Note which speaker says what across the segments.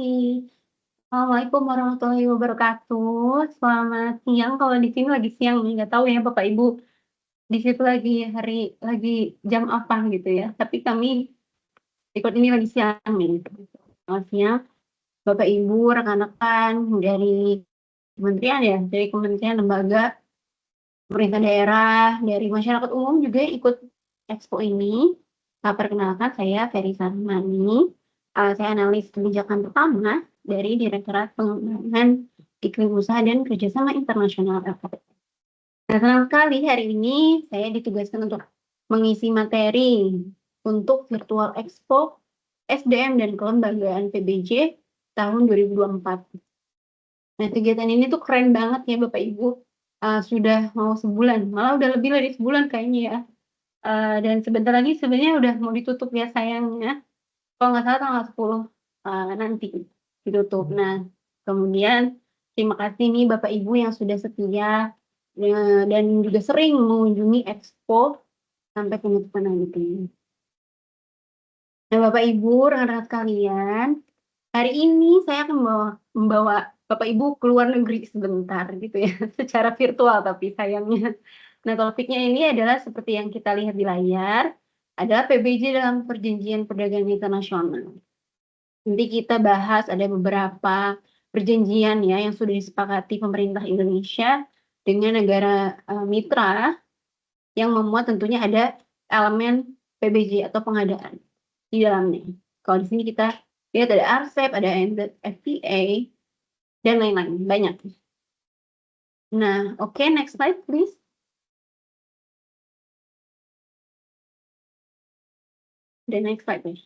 Speaker 1: kasih. Assalamualaikum warahmatullahi wabarakatuh. Selamat siang, kalau di sini lagi siang nih, nggak tahu ya Bapak Ibu, di situ lagi jam apa gitu ya, tapi kami ikut ini lagi siang nih. Selamat siang, Bapak Ibu, rekan-rekan dari kementerian ya, dari kementerian, lembaga, pemerintah daerah, dari masyarakat umum juga ikut expo ini. Perkenalkan saya Ferry Sarmani, saya analis kebijakan pertama dari Direktorat Pengembangan Iklim Usaha dan Kerjasama Internasional LKPP. Nah, senang sekali hari ini saya ditugaskan untuk mengisi materi untuk Virtual Expo SDM dan Kelembagaan PBJ tahun 2024. Nah, kegiatan ini tuh keren banget ya Bapak Ibu. Sudah mau sebulan, malah udah lebih dari sebulan kayaknya ya. Dan sebentar lagi sebenarnya udah mau ditutup ya sayangnya. Kalau nggak salah tanggal 10 nanti ditutup. Nah, kemudian terima kasih nih Bapak Ibu yang sudah setia dan juga sering mengunjungi expo sampai penutupan nanti. Nah, Bapak Ibu, rekan-rekan sekalian, hari ini saya akan membawa Bapak Ibu ke luar negeri sebentar gitu ya, secara virtual tapi sayangnya. Nah, topiknya ini adalah seperti yang kita lihat di layar, adalah PBJ dalam Perjanjian Perdagangan Internasional. Nanti kita bahas ada beberapa perjanjian ya yang sudah disepakati pemerintah Indonesia dengan negara mitra yang memuat tentunya ada elemen PBJ atau pengadaan di dalamnya. Kalau di sini kita lihat ada RCEP, ada FTA, dan lain-lain, banyak. Nah, oke, next slide please. The next slide please.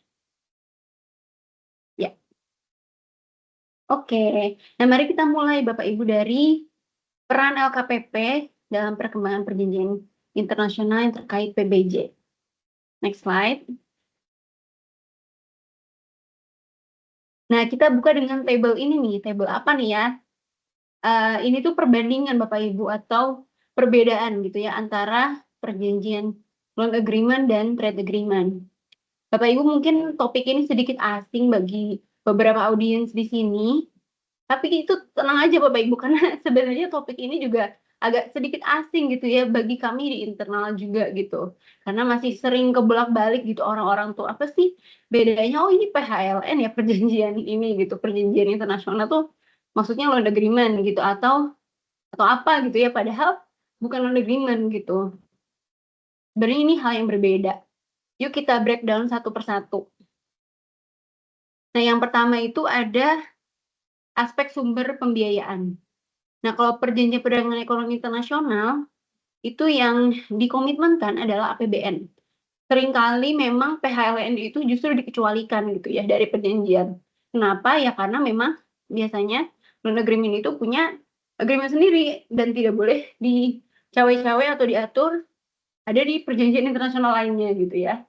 Speaker 1: Ya. Oke, nah mari kita mulai Bapak Ibu dari peran LKPP dalam perkembangan perjanjian internasional yang terkait PBJ. Next slide. Nah, kita buka dengan table ini nih. Table apa nih ya? Ini tuh perbandingan Bapak Ibu atau perbedaan gitu ya antara perjanjian loan agreement dan trade agreement. Bapak Ibu mungkin topik ini sedikit asing bagi beberapa audiens di sini, tapi itu tenang aja Bapak Ibu karena sebenarnya topik ini juga agak sedikit asing gitu ya bagi kami di internal juga gitu. Karena masih sering kebolak-balik gitu orang-orang tuh apa sih bedanya? Oh ini PHLN ya perjanjian ini gitu, perjanjian internasional tuh maksudnya loan agreement gitu atau apa gitu ya padahal bukan loan agreement gitu. Sebenarnya ini hal yang berbeda. Yuk kita breakdown satu persatu. Nah, yang pertama itu ada aspek sumber pembiayaan. Nah, kalau perjanjian perdagangan ekonomi internasional, itu yang dikomitmenkan adalah APBN. Seringkali memang PHLN itu justru dikecualikan gitu ya dari perjanjian. Kenapa? Ya karena memang biasanya loan agreement itu punya agreement sendiri dan tidak boleh dicawe-cawe atau diatur ada di perjanjian internasional lainnya gitu ya.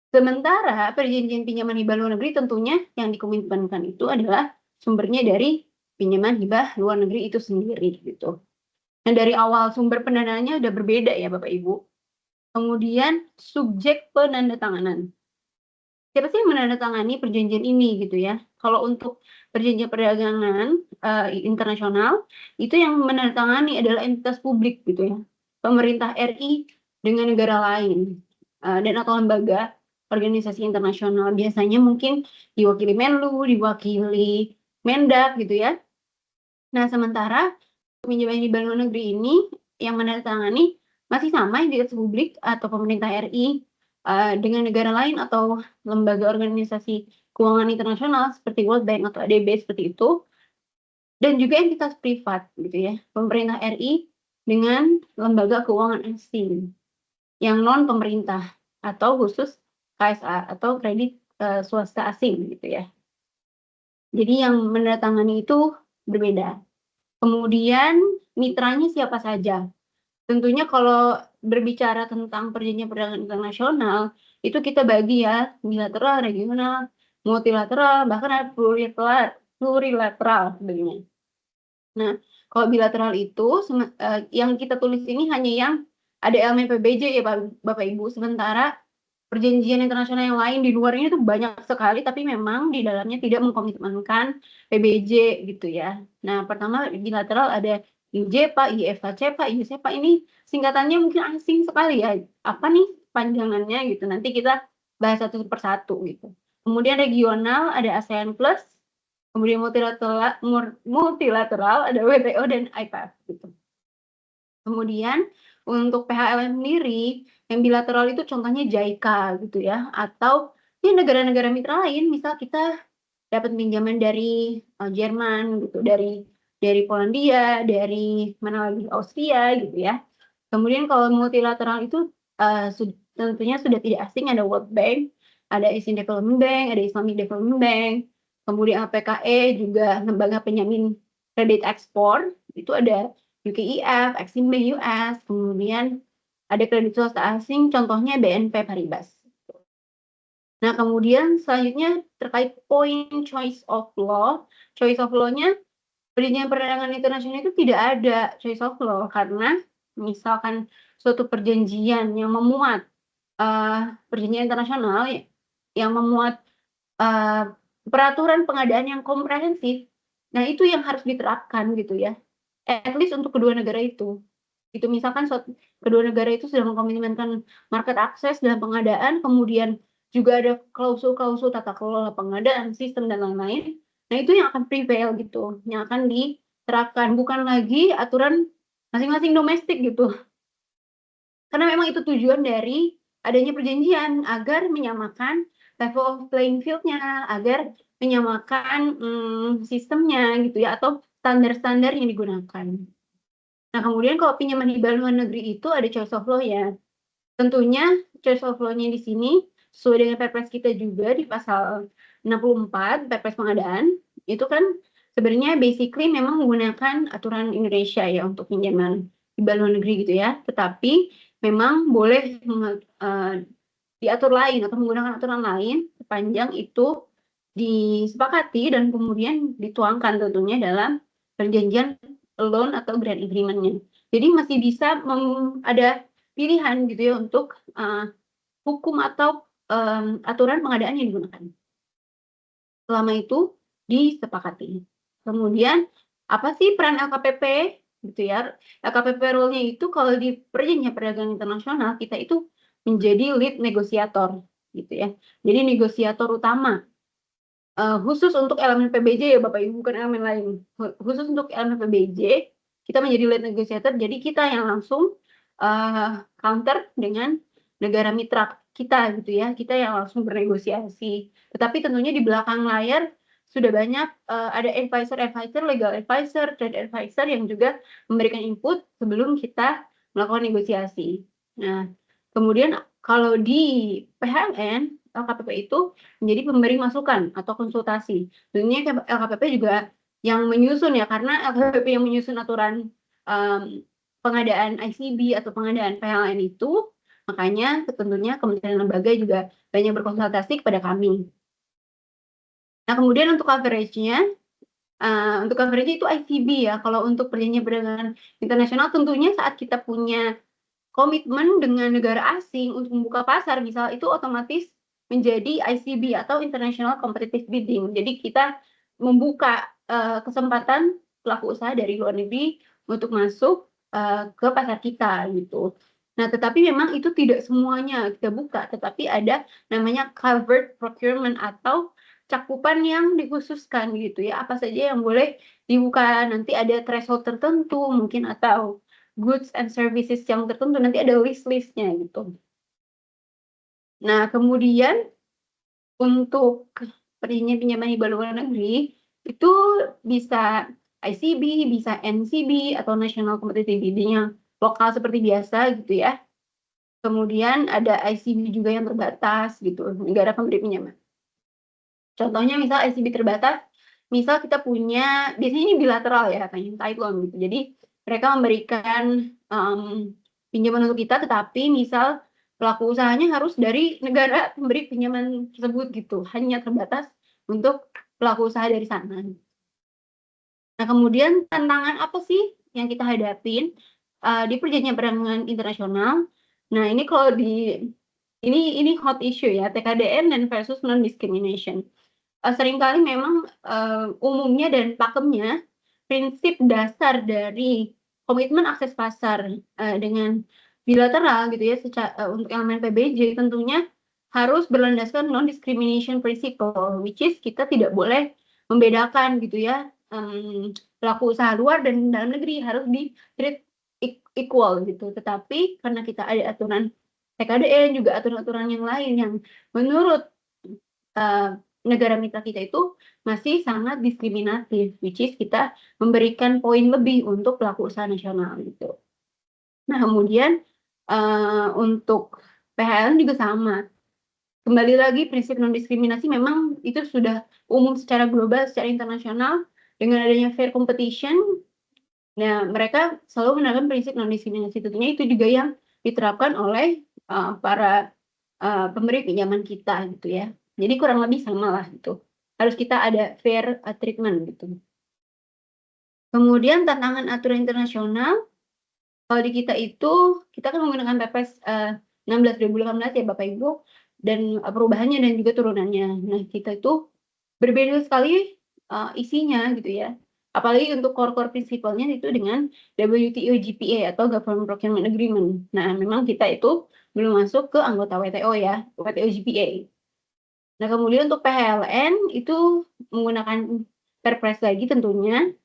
Speaker 1: Sementara perjanjian pinjaman hibah luar negeri tentunya yang dikomitmenkan itu adalah sumbernya dari pinjaman hibah luar negeri itu sendiri gitu. Nah, dari awal sumber pendanaannya udah berbeda ya Bapak Ibu. Kemudian subjek penandatanganan. Siapa sih yang menandatangani perjanjian ini gitu ya? Kalau untuk perjanjian perdagangan internasional itu yang menandatangani adalah entitas publik gitu ya. Pemerintah RI dengan negara lain dan atau lembaga organisasi internasional biasanya mungkin diwakili Menlu, diwakili Mendak gitu ya. Nah, sementara pinjaman di luar negeri ini yang menandatangani masih sama entitas publik atau pemerintah RI dengan negara lain atau lembaga organisasi keuangan internasional seperti World Bank atau ADB seperti itu, dan juga entitas privat gitu ya, pemerintah RI dengan lembaga keuangan asing yang non pemerintah atau khusus KSA atau kredit swasta asing gitu ya. Jadi yang menandatangani itu berbeda. Kemudian mitranya siapa saja? Tentunya kalau berbicara tentang perjanjian perdagangan internasional, itu kita bagi ya, bilateral, regional, multilateral, bahkan ada plurilateral sebenarnya. Nah, kalau bilateral itu yang kita tulis ini hanya yang ada elemen PBJ ya Bapak Ibu, sementara perjanjian internasional yang lain di luar ini tuh banyak sekali, tapi memang di dalamnya tidak mengkomitmenkan PBJ gitu ya. Nah, pertama bilateral ada IJPA, IFA-CEPA, IUCEPA ini singkatannya mungkin asing sekali ya. Apa nih panjangannya gitu. Nanti kita bahas satu persatu gitu. Kemudian regional ada ASEAN Plus, kemudian multilateral ada WTO dan IPF gitu. Kemudian untuk PHLN sendiri, yang bilateral itu contohnya JICA gitu ya, atau ya negara-negara mitra lain, misal kita dapat pinjaman dari Jerman gitu, dari Polandia, dari mana lagi Austria gitu ya. Kemudian kalau multilateral itu tentunya sudah tidak asing, ada World Bank, ada Asian Development Bank, ada Islamic Development Bank, kemudian APKE juga lembaga penjamin kredit ekspor, itu ada UKIF, Exim Bank US, kemudian ada kredit swasta asing, contohnya BNP Paribas. Nah, kemudian selanjutnya terkait poin choice of law. Choice of law-nya, perjanjian perdagangan internasional itu tidak ada choice of law, karena misalkan suatu perjanjian yang memuat perjanjian internasional yang memuat peraturan pengadaan yang komprehensif, nah itu yang harus diterapkan gitu ya, at least untuk kedua negara itu. Itu misalkan kedua negara itu sudah mengkomitmenkan market access dalam pengadaan, kemudian juga ada klausul-klausul tata kelola pengadaan, sistem dan lain-lain. Nah itu yang akan prevail gitu, yang akan diterapkan, bukan lagi aturan masing-masing domestik gitu. Karena memang itu tujuan dari adanya perjanjian agar menyamakan level of playing field-nya, agar menyamakan sistemnya gitu ya, atau standar-standar yang digunakan. Nah, kemudian kalau pinjaman hibah luar negeri itu ada choice of law ya. Tentunya choice of law-nya di sini sesuai dengan Perpres kita juga di pasal 64 Perpres pengadaan, itu kan sebenarnya basically memang menggunakan aturan Indonesia ya untuk pinjaman hibah luar negeri gitu ya. Tetapi memang boleh diatur lain atau menggunakan aturan lain sepanjang itu disepakati dan kemudian dituangkan tentunya dalam perjanjian loan atau grant agreement-nya. Jadi masih bisa ada pilihan gitu ya untuk hukum atau aturan pengadaan yang digunakan. Selama itu disepakati. Kemudian apa sih peran LKPP gitu ya? LKPP role-nya itu kalau di perjanjian perdagangan internasional kita itu menjadi lead negosiator gitu ya. Jadi negosiator utama. Khusus untuk elemen PBJ ya Bapak Ibu, bukan elemen lain. Khusus untuk elemen PBJ, kita menjadi lead negotiator, jadi kita yang langsung counter dengan negara mitra kita gitu ya, kita yang langsung bernegosiasi. Tetapi tentunya di belakang layar sudah banyak ada advisor, legal advisor, trade advisor yang juga memberikan input sebelum kita melakukan negosiasi. Nah, kemudian kalau di PHLN, LKPP itu menjadi pemberi masukan atau konsultasi. Tentunya LKPP juga yang menyusun ya, karena LKPP yang menyusun aturan pengadaan ICB atau pengadaan PLN itu, makanya tentunya kementerian lembaga juga banyak berkonsultasi kepada kami. Nah, kemudian untuk coverage-nya itu ICB ya. Kalau untuk perjanjian perdagangan internasional, tentunya saat kita punya komitmen dengan negara asing untuk membuka pasar, misal itu otomatis menjadi ICB atau International Competitive Bidding. Jadi kita membuka kesempatan pelaku usaha dari luar negeri untuk masuk ke pasar kita gitu. Nah, tetapi memang itu tidak semuanya kita buka, tetapi ada namanya covered procurement atau cakupan yang dikhususkan gitu ya. Apa saja yang boleh dibuka, nanti ada threshold tertentu mungkin, atau goods and services yang tertentu, nanti ada list-listnya gitu. Nah, kemudian untuk perjanjian pinjaman hibah luar negeri itu bisa ICB, bisa NCB atau National Competitive Bidding yang lokal seperti biasa gitu ya. Kemudian ada ICB juga yang terbatas gitu, negara pemberi pinjaman. Contohnya misal ICB terbatas, misal kita punya, biasanya ini bilateral ya, kayak tight loan gitu. Jadi mereka memberikan pinjaman untuk kita, tetapi misal pelaku usahanya harus dari negara pemberi pinjaman tersebut gitu, hanya terbatas untuk pelaku usaha dari sana. Nah, kemudian tantangan apa sih yang kita hadapin di perjanjian perdagangan internasional? Nah, ini kalau di Ini hot issue ya, TKDN dan versus non-discrimination. Seringkali memang umumnya dan pakemnya prinsip dasar dari komitmen akses pasar dengan bilateral gitu ya untuk elemen PBJ tentunya harus berlandaskan non-discrimination principle, which is kita tidak boleh membedakan gitu ya pelaku usaha luar dan dalam negeri harus di treat equal gitu. Tetapi karena kita ada aturan TKDN juga aturan-aturan yang lain yang menurut negara mitra kita itu masih sangat diskriminatif, which is kita memberikan poin lebih untuk pelaku usaha nasional gitu. Nah kemudian untuk PHLN juga sama. Kembali lagi prinsip non diskriminasi memang itu sudah umum secara global, secara internasional dengan adanya fair competition. Nah mereka selalu menerapkan prinsip non diskriminasi, tentunya itu juga yang diterapkan oleh para pemberi pinjaman kita gitu ya. Jadi kurang lebih sama lah gitu. Harus kita ada fair treatment gitu. Kemudian tantangan aturan internasional, kalau di kita itu, kita kan menggunakan PPS 16 2018 ya Bapak Ibu, dan perubahannya dan juga turunannya. Nah kita itu berbeda sekali isinya gitu ya. Apalagi untuk core prinsipalnya itu dengan WTO GPA atau Government Procurement Agreement. Nah memang kita itu belum masuk ke anggota WTO ya, WTO GPA. Nah, kemudian untuk PHLN itu menggunakan Perpres lagi tentunya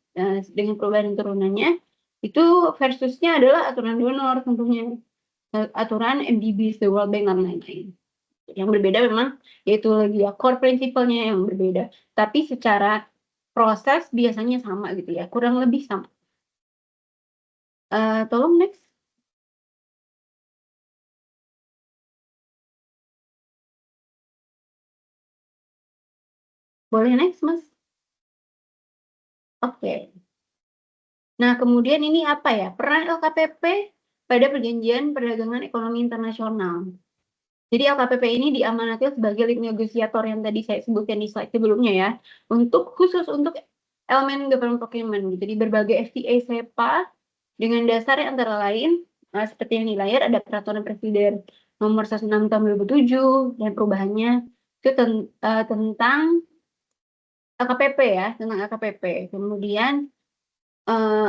Speaker 1: dengan perubahan turunannya itu versusnya adalah aturan donor tentunya aturan MDB, the World Bank dan lain-lain. Yang berbeda memang yaitu lagi ya core principle-nya yang berbeda, tapi secara proses biasanya sama gitu ya, kurang lebih sama. Tolong next. Boleh next, Mas? Oke. Nah, kemudian ini apa ya? Peran LKPP pada Perjanjian Perdagangan Ekonomi Internasional. Jadi LKPP ini diamanatkan sebagai lead negosiator yang tadi saya sebutkan di slide sebelumnya ya, khusus untuk elemen government procurement. Jadi berbagai FTA SEPA dengan dasar yang antara lain seperti yang di layar ada peraturan presiden nomor 16 tahun 2007 dan perubahannya itu tentang LKPP ya, tentang LKPP. Kemudian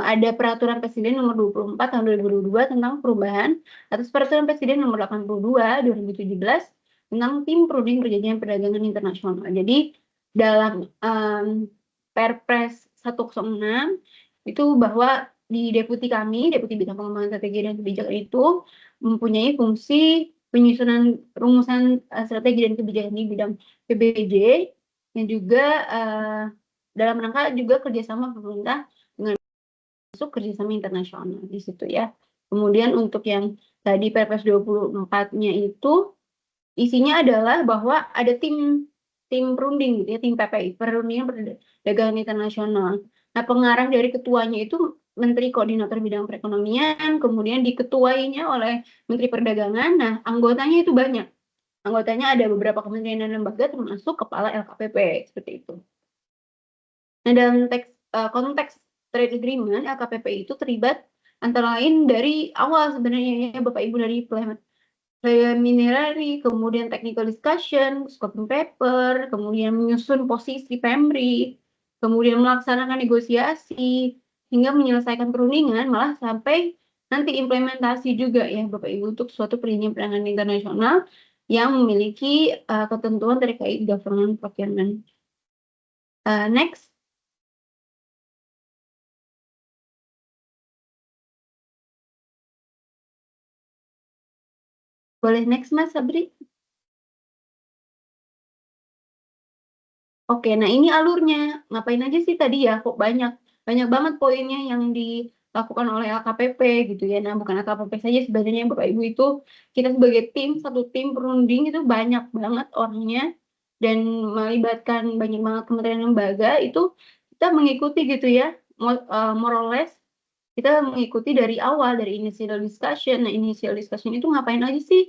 Speaker 1: ada peraturan presiden nomor 24 tahun 2022 tentang perubahan atas peraturan presiden nomor 82 2017 tentang tim perunding perjanjian perdagangan internasional. Jadi dalam Perpres 106 itu bahwa di deputi kami, Deputi Bidang Pengembangan Strategi dan Kebijakan itu mempunyai fungsi penyusunan rumusan strategi dan kebijakan di bidang PBJ dan juga dalam rangka juga kerjasama pemerintah masuk kerjasama internasional di situ ya. Kemudian untuk yang tadi Perpres 24-nya itu isinya adalah bahwa ada tim perunding gitu ya, tim PPI, perundingan perdagangan internasional. Nah, pengarah dari ketuanya itu Menteri Koordinator Bidang Perekonomian, kemudian diketuainya oleh Menteri Perdagangan. Nah, anggotanya itu banyak. Anggotanya ada beberapa kementerian dan lembaga termasuk kepala LKPP seperti itu. Nah, dalam konteks trade agreement, LKPP itu terlibat antara lain dari awal sebenarnya ya Bapak Ibu, dari preliminary, kemudian technical discussion, scoping paper, kemudian menyusun posisi PEMRI, kemudian melaksanakan negosiasi, hingga menyelesaikan perundingan, malah sampai nanti implementasi juga ya Bapak Ibu untuk suatu perjanjian perdagangan internasional yang memiliki ketentuan terkait government procurement. Next. Boleh next Mas Sabri? Oke, nah ini alurnya. Ngapain aja sih tadi ya? Kok banyak banget poinnya yang dilakukan oleh LKPP gitu ya. Nah, bukan LKPP saja sebenarnya Bapak Ibu, itu kita sebagai satu tim perunding itu banyak banget orangnya dan melibatkan banyak banget kementerian lembaga itu kita mengikuti gitu ya. More or less kita mengikuti dari awal, dari initial discussion. Nah, initial discussion itu ngapain aja sih?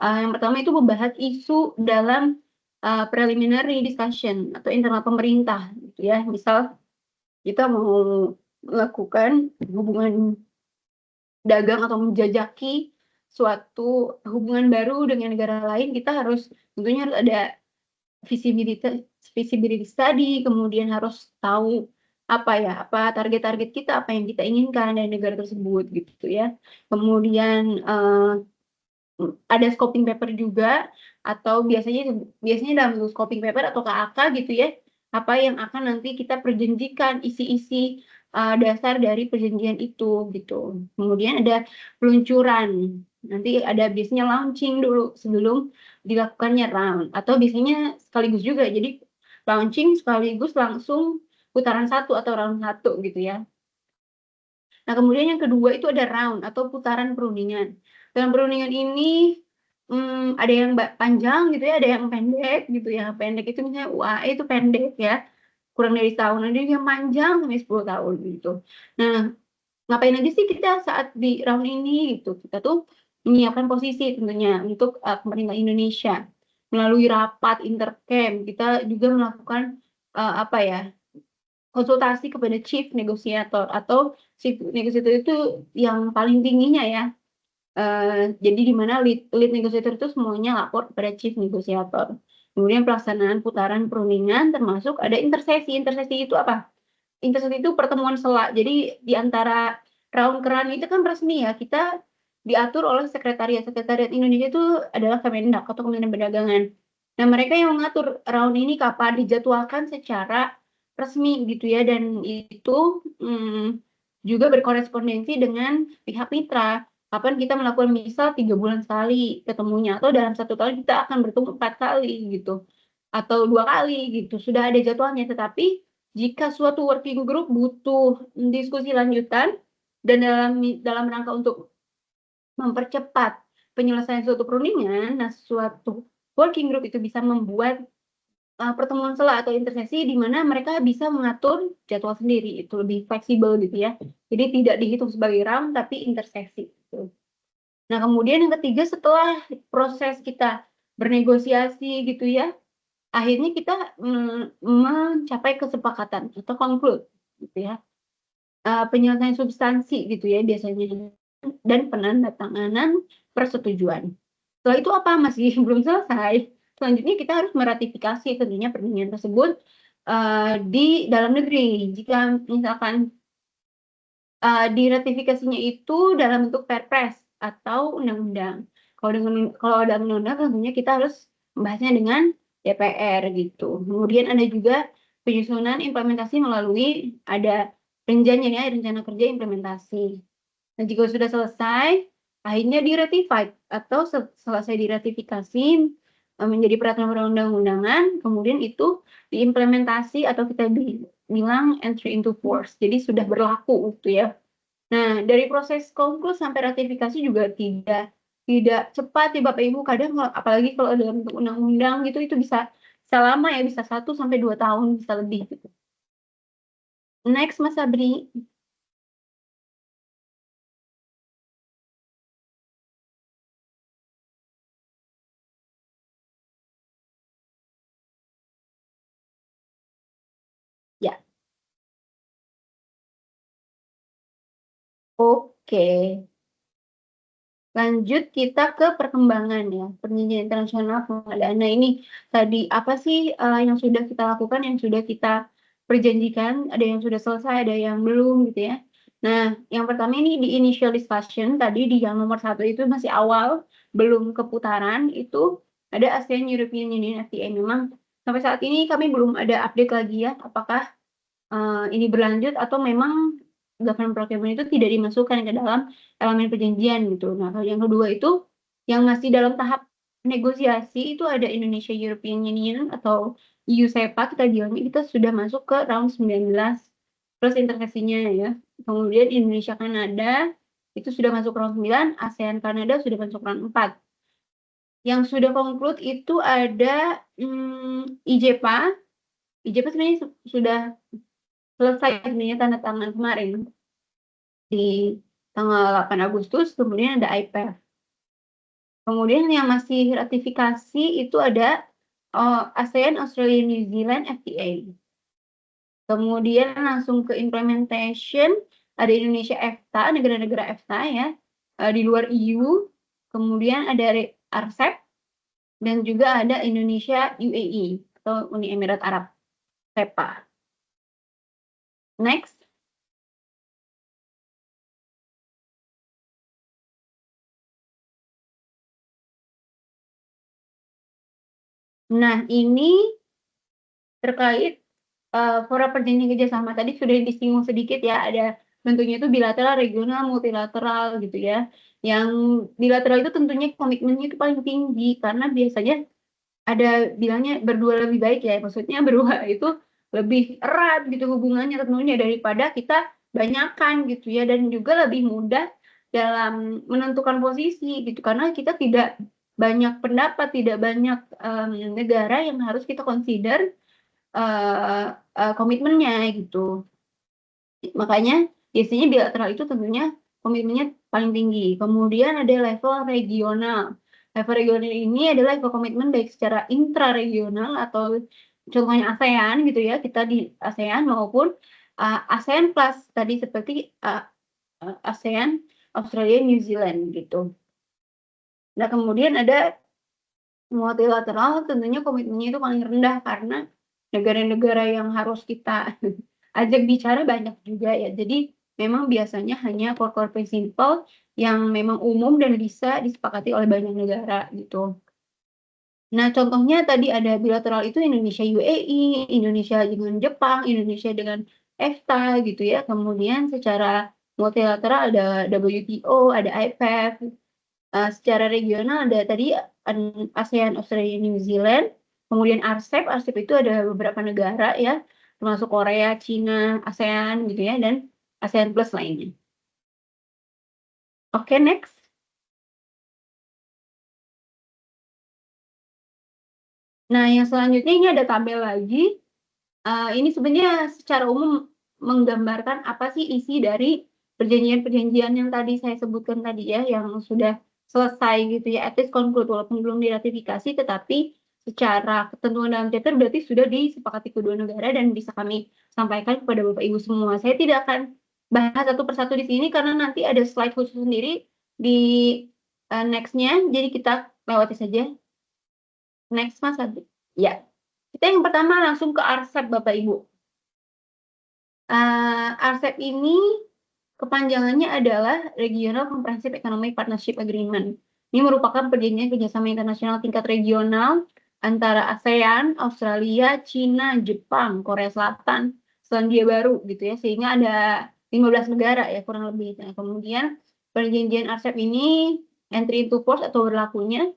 Speaker 1: Yang pertama itu membahas isu dalam preliminary discussion atau internal pemerintah gitu ya. Misal kita mau melakukan hubungan dagang atau menjajaki suatu hubungan baru dengan negara lain, kita harus tentunya harus ada visibility study, kemudian harus tahu apa target-target kita, apa yang kita inginkan dari negara tersebut gitu ya. Kemudian ada scoping paper juga, atau biasanya dalam bentuk scoping paper atau KAK gitu ya, apa yang akan nanti kita perjanjikan, isi-isi dasar dari perjanjian itu gitu. Kemudian ada peluncuran, nanti ada biasanya launching dulu sebelum dilakukannya round, atau biasanya sekaligus juga, jadi launching sekaligus langsung putaran 1 atau round 1 gitu ya. Nah, kemudian yang kedua itu ada round atau putaran perundingan. Dalam perundingan ini ada yang panjang gitu ya, ada yang pendek gitu ya. Pendek itu misalnya UAE itu pendek ya, kurang dari setahun. Ada yang panjang sampai 10 tahun gitu. Nah, ngapain aja sih kita saat di round ini gitu? Kita tuh menyiapkan posisi tentunya untuk pemerintah Indonesia. Melalui rapat intercamp, kita juga melakukan apa ya, konsultasi kepada chief negotiator, atau chief negotiator itu yang paling tingginya ya. Jadi di mana lead negotiator itu semuanya lapor kepada chief negotiator. Kemudian pelaksanaan putaran perundingan termasuk ada intersesi. Intersesi itu apa? Intersesi itu pertemuan sela. Jadi di antara round ke round itu kan resmi ya, kita diatur oleh sekretariat. Sekretariat Indonesia itu adalah Kemendak atau Kementerian Perdagangan. Nah, mereka yang mengatur round ini kapan dijadwalkan secara resmi gitu ya, dan itu juga berkorespondensi dengan pihak mitra. Kapan kita melakukan misal 3 bulan sekali ketemunya, atau dalam 1 tahun kita akan bertemu 4 kali gitu, atau 2 kali gitu, sudah ada jadwalnya. Tetapi jika suatu working group butuh diskusi lanjutan dan dalam rangka untuk mempercepat penyelesaian suatu perundingan, nah suatu working group itu bisa membuat pertemuan sela atau intersesi di mana mereka bisa mengatur jadwal sendiri, itu lebih fleksibel gitu ya. Jadi tidak dihitung sebagai round tapi intersesi gitu. Nah, kemudian yang ketiga, setelah proses kita bernegosiasi gitu ya, akhirnya kita mencapai kesepakatan atau conclude gitu ya. Penyelesaian substansi gitu ya biasanya, dan penandatanganan persetujuan. Setelah itu apa? Masih belum selesai. Selanjutnya kita harus meratifikasi tentunya perjanjian tersebut di dalam negeri. Jika misalkan diratifikasinya itu dalam bentuk perpres atau undang-undang. Kalau dalam undang-undang tentunya kita harus membahasnya dengan DPR gitu. Kemudian ada juga penyusunan implementasi melalui ada perjanjian ya, rencana kerja implementasi. Nah, jika sudah selesai, akhirnya diratified atau selesai diratifikasi menjadi peraturan perundang-undangan, kemudian itu diimplementasi atau kita bilang entry into force. Jadi sudah berlaku gitu ya. Nah, dari proses konklus sampai ratifikasi juga tidak cepat ya Bapak Ibu. Kadang apalagi kalau dalam bentuk undang-undang gitu itu bisa lama ya, bisa 1 sampai 2 tahun, bisa lebih gitu. Next, Mas Sabri. Ya, oke. Lanjut kita ke perkembangan ya, perjanjian internasional pengadaan. Nah, ini tadi apa sih yang sudah kita lakukan, yang sudah kita perjanjikan, ada yang sudah selesai, ada yang belum gitu ya. Nah, yang pertama ini di initial discussion, tadi di yang nomor 1 itu masih awal, belum keputaran, itu ada ASEAN European Union FTA. Memang sampai saat ini kami belum ada update lagi ya, apakah ini berlanjut atau memang government procurement itu tidak dimasukkan ke dalam elemen perjanjian gitu. Nah, kalau yang kedua itu yang masih dalam tahap negosiasi itu ada Indonesia European Union atau EU SEPA, kita bilangnya kita sudah masuk ke round 19 plus intersesinya ya. Kemudian Indonesia Kanada itu sudah masuk round 9, ASEAN Kanada sudah masuk round 4. Yang sudah conclude itu ada IJPA. IJPA sebenarnya sudah selesai sebenarnya tanda tangan kemarin di tanggal 8 Agustus, kemudian ada IPEF. Kemudian yang masih ratifikasi itu ada ASEAN Australia New Zealand FTA. Kemudian langsung ke implementation ada Indonesia EFTA, negara-negara EFTA ya, di luar EU. kemudian ada RCEP, dan juga ada Indonesia UAE atau Uni Emirat Arab, SEPA. Next. Nah, ini terkait fora perjanjian kerjasama tadi sudah disinggung sedikit ya, ada bentuknya itu bilateral, regional, multilateral gitu ya. Yang bilateral itu tentunya komitmennya itu paling tinggi karena biasanya ada bilangnya berdua lebih baik ya, maksudnya berdua itu lebih erat gitu hubungannya tentunya daripada kita banyakan gitu ya, dan juga lebih mudah dalam menentukan posisi gitu karena kita tidak banyak pendapat, tidak banyak negara yang harus kita consider komitmennya gitu. Makanya biasanya bilateral itu tentunya komitmennya paling tinggi. Kemudian ada level regional. Level regional ini adalah level komitmen baik secara intraregional atau contohnya ASEAN gitu ya, kita di ASEAN maupun ASEAN Plus tadi seperti ASEAN, Australia, New Zealand gitu. Nah, kemudian ada multilateral, tentunya komitmennya itu paling rendah karena negara-negara yang harus kita ajak bicara banyak juga ya. Jadi memang biasanya hanya core principle yang memang umum dan bisa disepakati oleh banyak negara gitu. Nah, contohnya tadi ada bilateral itu Indonesia UAE, Indonesia dengan Jepang, Indonesia dengan EFTA gitu ya. Kemudian secara multilateral ada WTO, ada IPEF. Secara regional ada tadi ASEAN, Australia, New Zealand, kemudian RCEP. RCEP itu ada beberapa negara ya, termasuk Korea, Cina, ASEAN gitu ya, dan ASEAN Plus lainnya. Oke, next. Nah, yang selanjutnya ini ada tabel lagi. Ini sebenarnya secara umum menggambarkan apa sih isi dari perjanjian-perjanjian yang tadi saya sebutkan tadi ya, yang sudah selesai gitu ya, at least conclude walaupun belum diratifikasi, tetapi secara ketentuan dalam charter berarti sudah disepakati kedua negara dan bisa kami sampaikan kepada Bapak Ibu semua. Saya tidak akan bahas satu persatu di sini karena nanti ada slide khusus sendiri di next-nya, jadi kita lewati saja. Next, Mas Adi. Ya, kita yang pertama langsung ke RCEP, Bapak Ibu. RCEP ini kepanjangannya adalah Regional Comprehensive Economic Partnership Agreement. Ini merupakan perjanjian kerjasama internasional tingkat regional antara ASEAN, Australia, Cina, Jepang, Korea Selatan, Selandia Baru gitu ya, sehingga ada 15 negara ya kurang lebih. Nah, kemudian perjanjian RCEP ini entry into force atau berlakunya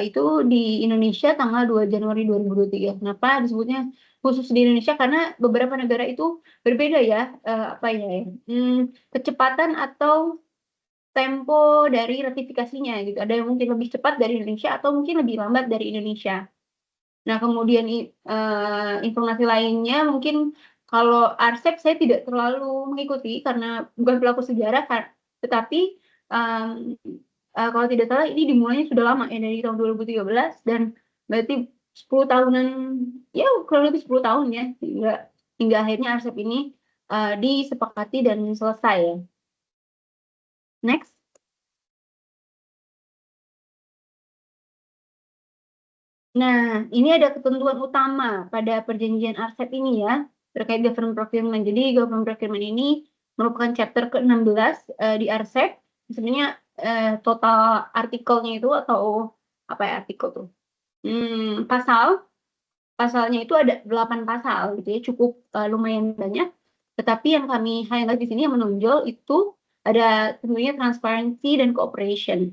Speaker 1: itu di Indonesia tanggal 2 Januari 2023. Kenapa disebutnya khusus di Indonesia? Karena beberapa negara itu berbeda ya, apa ya, kecepatan atau tempo dari ratifikasinya gitu. Ada yang mungkin lebih cepat dari Indonesia atau mungkin lebih lambat dari Indonesia. Nah, kemudian informasi lainnya mungkin kalau RCEP saya tidak terlalu mengikuti karena bukan pelaku sejarah, tetapi kalau tidak salah ini dimulainya sudah lama ya, dari tahun 2013 dan berarti 10 tahunan, ya kurang lebih 10 tahun ya, hingga akhirnya RCEP ini disepakati dan selesai ya. Next. Nah, ini ada ketentuan utama pada perjanjian RCEP ini ya, terkait government procurement. Jadi government procurement ini merupakan chapter ke-16 di RCEP. Sebenarnya total artikelnya itu atau apa ya artikel tuh? Pasalnya itu ada 8 pasal gitu ya, cukup lumayan banyak. Tetapi yang kami highlight di sini yang menonjol itu ada tentunya transparency dan cooperation.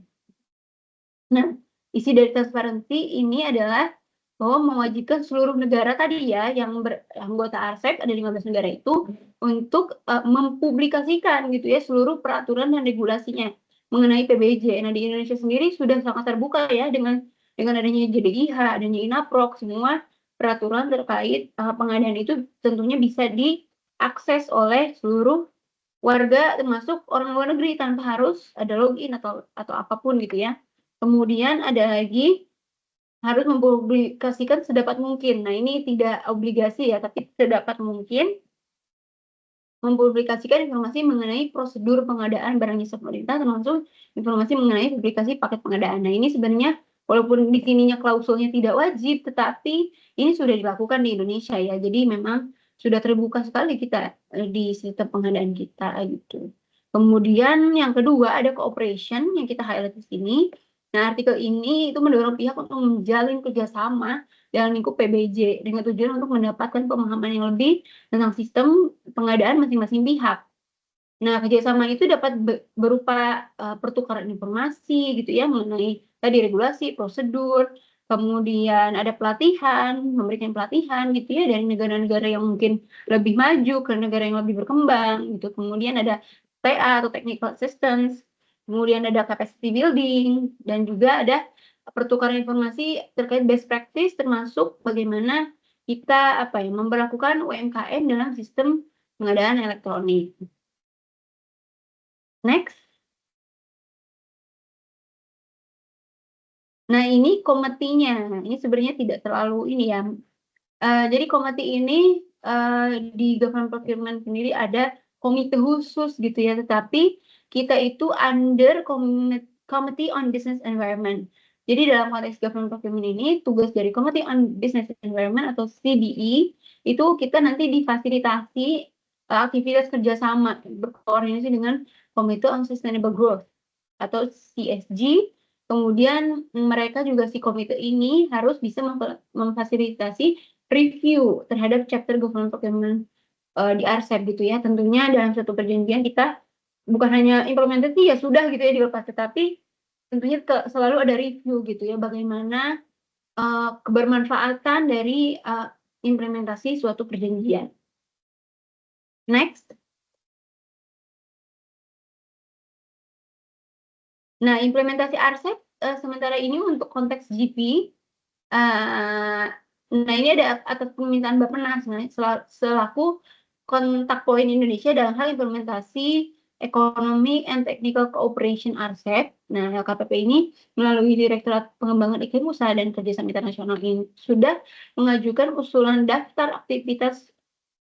Speaker 1: Nah, isi dari transparency ini adalah bahwa mewajibkan seluruh negara tadi ya yang anggota RCEP, ada 15 negara itu, untuk mempublikasikan gitu ya seluruh peraturan dan regulasinya mengenai PBJ. Nah, di Indonesia sendiri sudah sangat terbuka ya dengan adanya JDIH, adanya INAPROK, semua peraturan terkait pengadaan itu tentunya bisa diakses oleh seluruh warga termasuk orang luar negeri tanpa harus ada login atau apapun gitu ya. Kemudian ada lagi harus mempublikasikan sedapat mungkin. Nah, ini tidak obligasi ya, tapi sedapat mungkin mempublikasikan informasi mengenai prosedur pengadaan barang jasa pemerintah, termasuk informasi mengenai publikasi paket pengadaan. Nah, ini sebenarnya walaupun di sininya klausulnya tidak wajib, tetapi ini sudah dilakukan di Indonesia ya. Jadi memang sudah terbuka sekali kita di sistem pengadaan kita gitu. Kemudian yang kedua ada cooperation yang kita highlight di sini. Nah, artikel ini itu mendorong pihak untuk menjalin kerjasama dalam lingkup PBJ dengan tujuan untuk mendapatkan pemahaman yang lebih tentang sistem pengadaan masing-masing pihak. Nah, kerjasama itu dapat berupa pertukaran informasi gitu ya mengenai tadi regulasi, prosedur, kemudian ada pelatihan, memberikan pelatihan gitu ya dari negara-negara yang mungkin lebih maju ke negara yang lebih berkembang gitu. Kemudian ada TA atau technical assistance, kemudian ada capacity building dan juga ada pertukaran informasi terkait best practice termasuk bagaimana kita memberlakukan UMKM dalam sistem pengadaan elektronik. Next. Nah, ini komitinya. Ini sebenarnya tidak terlalu ini ya. Jadi komite ini di government procurement sendiri ada komite khusus gitu ya, tetapi kita itu under Committee on Business Environment. Jadi dalam konteks government procurement ini, tugas dari Committee on Business Environment atau CBE itu kita nanti difasilitasi aktivitas kerjasama berkoordinasi dengan Committee on Sustainable Growth atau CSG. Kemudian mereka juga si komite ini harus bisa memfasilitasi review terhadap chapter government procurement di RCEP gitu ya. Tentunya dalam satu perjanjian kita bukan hanya implementasi ya sudah gitu ya dilepas, tetapi tentunya selalu ada review gitu ya bagaimana kebermanfaatan dari implementasi suatu perjanjian. Next. Nah, implementasi RCEP sementara ini untuk konteks GP, nah ini ada atas permintaan Bappenas selaku kontak poin Indonesia dalam hal implementasi Economic and Technical Cooperation RCEP. Nah, LKPP ini melalui Direktorat Pengembangan Iklim Usaha dan Kerjasama Internasional ini sudah mengajukan usulan daftar aktivitas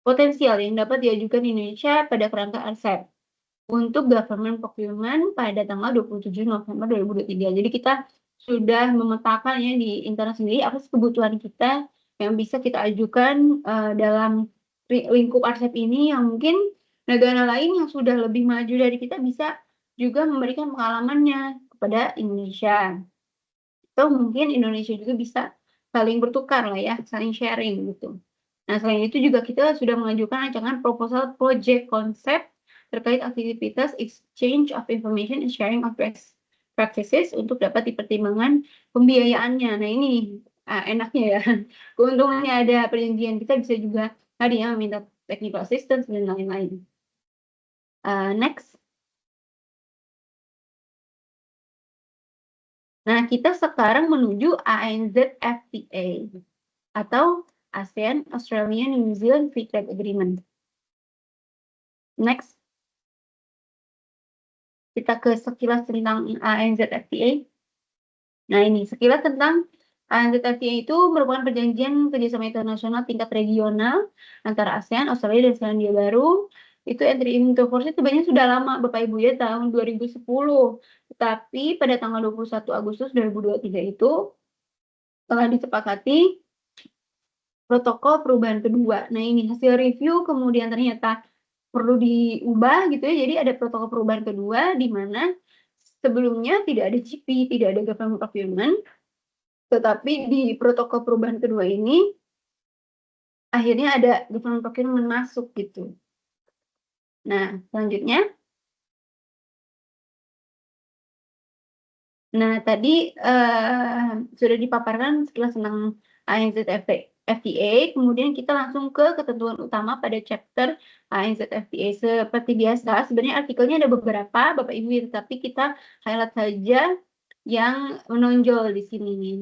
Speaker 1: potensial yang dapat diajukan Indonesia pada kerangka RCEP untuk government procurement pada tanggal 27 November 2023. Jadi kita sudah memetakan ya di internal sendiri apa kebutuhan kita yang bisa kita ajukan dalam lingkup RCEP ini yang mungkin negara lain yang sudah lebih maju dari kita bisa juga memberikan pengalamannya kepada Indonesia. Atau mungkin Indonesia juga bisa saling bertukar lah ya, saling sharing gitu. Nah, selain itu juga kita sudah mengajukan rancangan proposal project konsep terkait aktivitas exchange of information and sharing of best practices untuk dapat dipertimbangkan pembiayaannya. Nah, ini enaknya ya. Keuntungannya ada perjanjian, kita bisa juga tadi ya meminta technical assistance dan lain-lain. Next. Nah, kita sekarang menuju ANZ-FTA atau ASEAN Australia New Zealand Free Trade Agreement. Next. Kita ke sekilas tentang ANZ-FTA. Nah, ini sekilas tentang ANZ-FTA itu merupakan perjanjian kerjasama internasional tingkat regional antara ASEAN, Australia, dan Selandia Baru. Itu entry into force sebenarnya sudah lama, Bapak Ibu ya, tahun 2010. Tetapi pada tanggal 21 Agustus 2023 itu telah disepakati protokol perubahan kedua. Nah, ini hasil review kemudian ternyata perlu diubah gitu ya. Jadi ada protokol perubahan kedua di mana sebelumnya tidak ada GP, tidak ada government procurement, tetapi di protokol perubahan kedua ini akhirnya ada government procurement masuk gitu. Nah, selanjutnya. Nah, tadi sudah dipaparkan sekilas tentang ANZ-FTA, kemudian kita langsung ke ketentuan utama pada chapter ANZ-FTA. Seperti biasa, sebenarnya artikelnya ada beberapa, Bapak Ibu, tapi kita highlight saja yang menonjol di sini.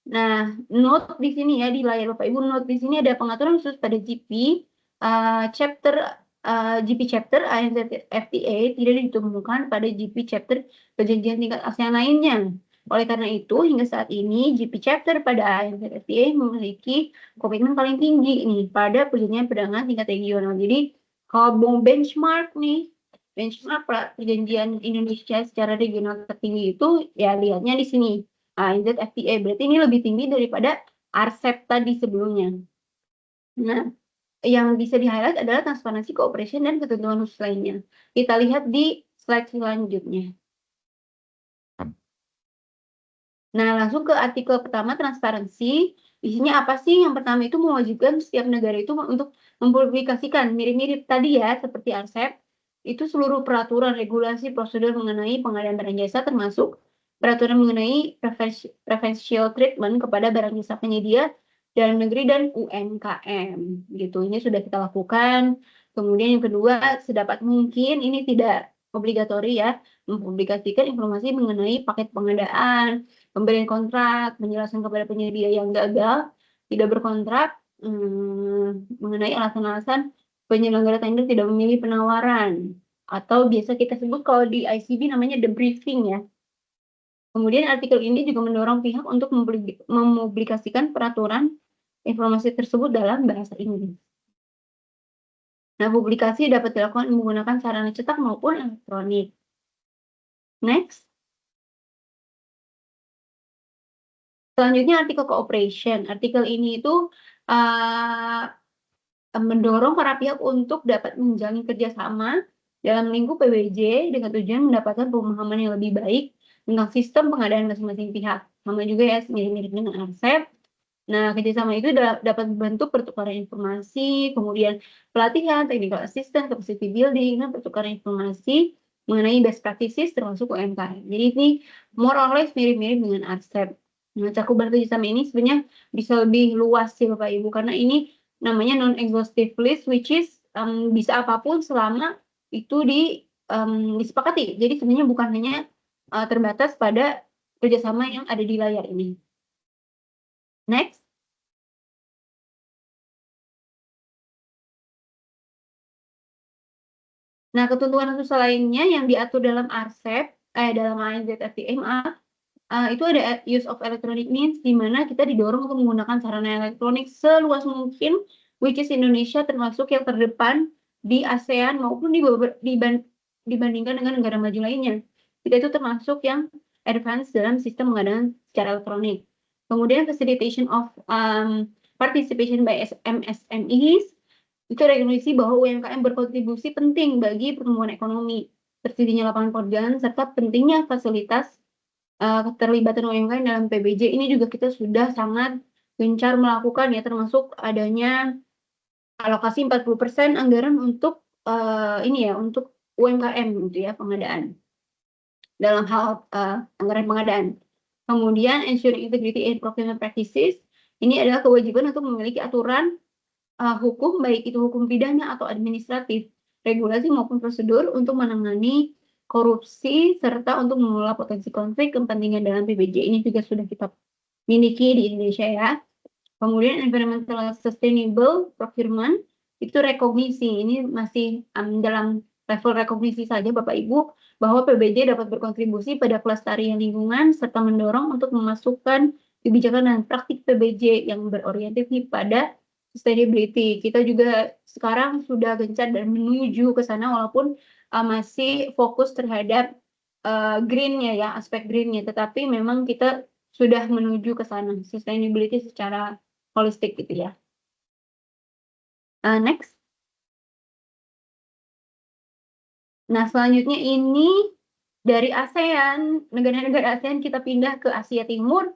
Speaker 1: Nah, note di sini ya di layar Bapak Ibu, note di sini ada pengaturan khusus pada GP GP chapter ANZ-FTA tidak ditemukan pada GP chapter perjanjian tingkat ASEAN lainnya. Oleh karena itu, hingga saat ini GP chapter pada ANZ-FTA memiliki komitmen paling tinggi nih pada perjanjian perdagangan tingkat regional. Jadi Kalau mau benchmark nih, benchmark perjanjian Indonesia secara regional tertinggi itu ya lihatnya di sini. ANZ-FTA berarti ini lebih tinggi daripada RCEP tadi sebelumnya. Nah, yang bisa di-highlight adalah transparansi, cooperation, dan ketentuan khusus lainnya. Kita lihat di slide selanjutnya. Nah, langsung ke artikel pertama, transparansi. Isinya apa sih? Yang pertama itu mewajibkan setiap negara itu untuk mempublikasikan, mirip-mirip tadi ya, seperti RCEP, itu seluruh peraturan, regulasi, prosedur mengenai pengadaan barang jasa, termasuk peraturan mengenai preferential treatment kepada barang jasa penyedia dalam negeri dan UMKM. Gitu, ini sudah kita lakukan. Kemudian yang kedua, sedapat mungkin ini tidak obligatori ya, mempublikasikan informasi mengenai paket pengadaan, pemberian kontrak, menjelaskan kepada penyedia yang gagal tidak berkontrak mengenai alasan-alasan penyelenggara tender tidak memilih penawaran, atau biasa kita sebut kalau di ICB namanya debriefing ya. Kemudian artikel ini juga mendorong pihak untuk mempublikasikan peraturan informasi tersebut dalam bahasa Inggris. Nah, publikasi dapat dilakukan menggunakan sarana cetak maupun elektronik. Next. Selanjutnya artikel cooperation. Artikel ini itu mendorong para pihak untuk dapat menjalin kerjasama dalam lingkup PBJ dengan tujuan mendapatkan pemahaman yang lebih baik tentang sistem pengadaan masing-masing pihak. Sama juga ya, mirip-mirip dengan RCEP. Nah, kerjasama itu dapat membantu pertukaran informasi, kemudian pelatihan, technical assistance, capacity building, dan pertukaran informasi mengenai best practices termasuk UMKM. Jadi ini more or less mirip-mirip dengan RCEP. Nah, cakupan kerjasama ini sebenarnya bisa lebih luas sih Bapak Ibu, karena ini namanya non-exhaustive list, which is bisa apapun selama itu disepakati. Jadi sebenarnya bukan hanya terbatas pada kerjasama yang ada di layar ini. Next. Nah, ketentuan khusus lainnya yang diatur dalam RCEP, dalam ANZ-FTA, itu ada use of electronic means, di mana kita didorong untuk menggunakan sarana elektronik seluas mungkin, which is Indonesia termasuk yang terdepan di ASEAN maupun dibandingkan dengan negara maju lainnya. Kita itu termasuk yang advance dalam sistem pengadaan secara elektronik. Kemudian facilitation of participation by MSMEs, itu rekomendasi bahwa UMKM berkontribusi penting bagi pertumbuhan ekonomi, tersedianya lapangan pekerjaan, serta pentingnya fasilitas keterlibatan UMKM dalam PBJ. Ini juga kita sudah sangat gencar melakukan ya, termasuk adanya alokasi 40% anggaran untuk ini ya, untuk UMKM gitu ya, pengadaan. Dalam hal anggaran pengadaan. Kemudian ensuring integrity in procurement practices, ini adalah kewajiban untuk memiliki aturan hukum, baik itu hukum pidana atau administratif, regulasi maupun prosedur untuk menangani korupsi, serta untuk mengelola potensi konflik kepentingan dalam PBJ. Ini juga sudah kita miliki di Indonesia ya. Kemudian environmental sustainable procurement, itu rekognisi. Ini masih dalam level rekognisi saja Bapak Ibu, bahwa PBJ dapat berkontribusi pada kelestarian lingkungan, serta mendorong untuk memasukkan kebijakan dan praktik PBJ yang berorientasi pada sustainability. Kita juga sekarang sudah gencar dan menuju ke sana, walaupun masih fokus terhadap green-nya ya, aspek green-nya, tetapi memang kita sudah menuju ke sana, sustainability secara holistik gitu ya. Next. Nah, selanjutnya ini dari ASEAN, negara-negara ASEAN kita pindah ke Asia Timur,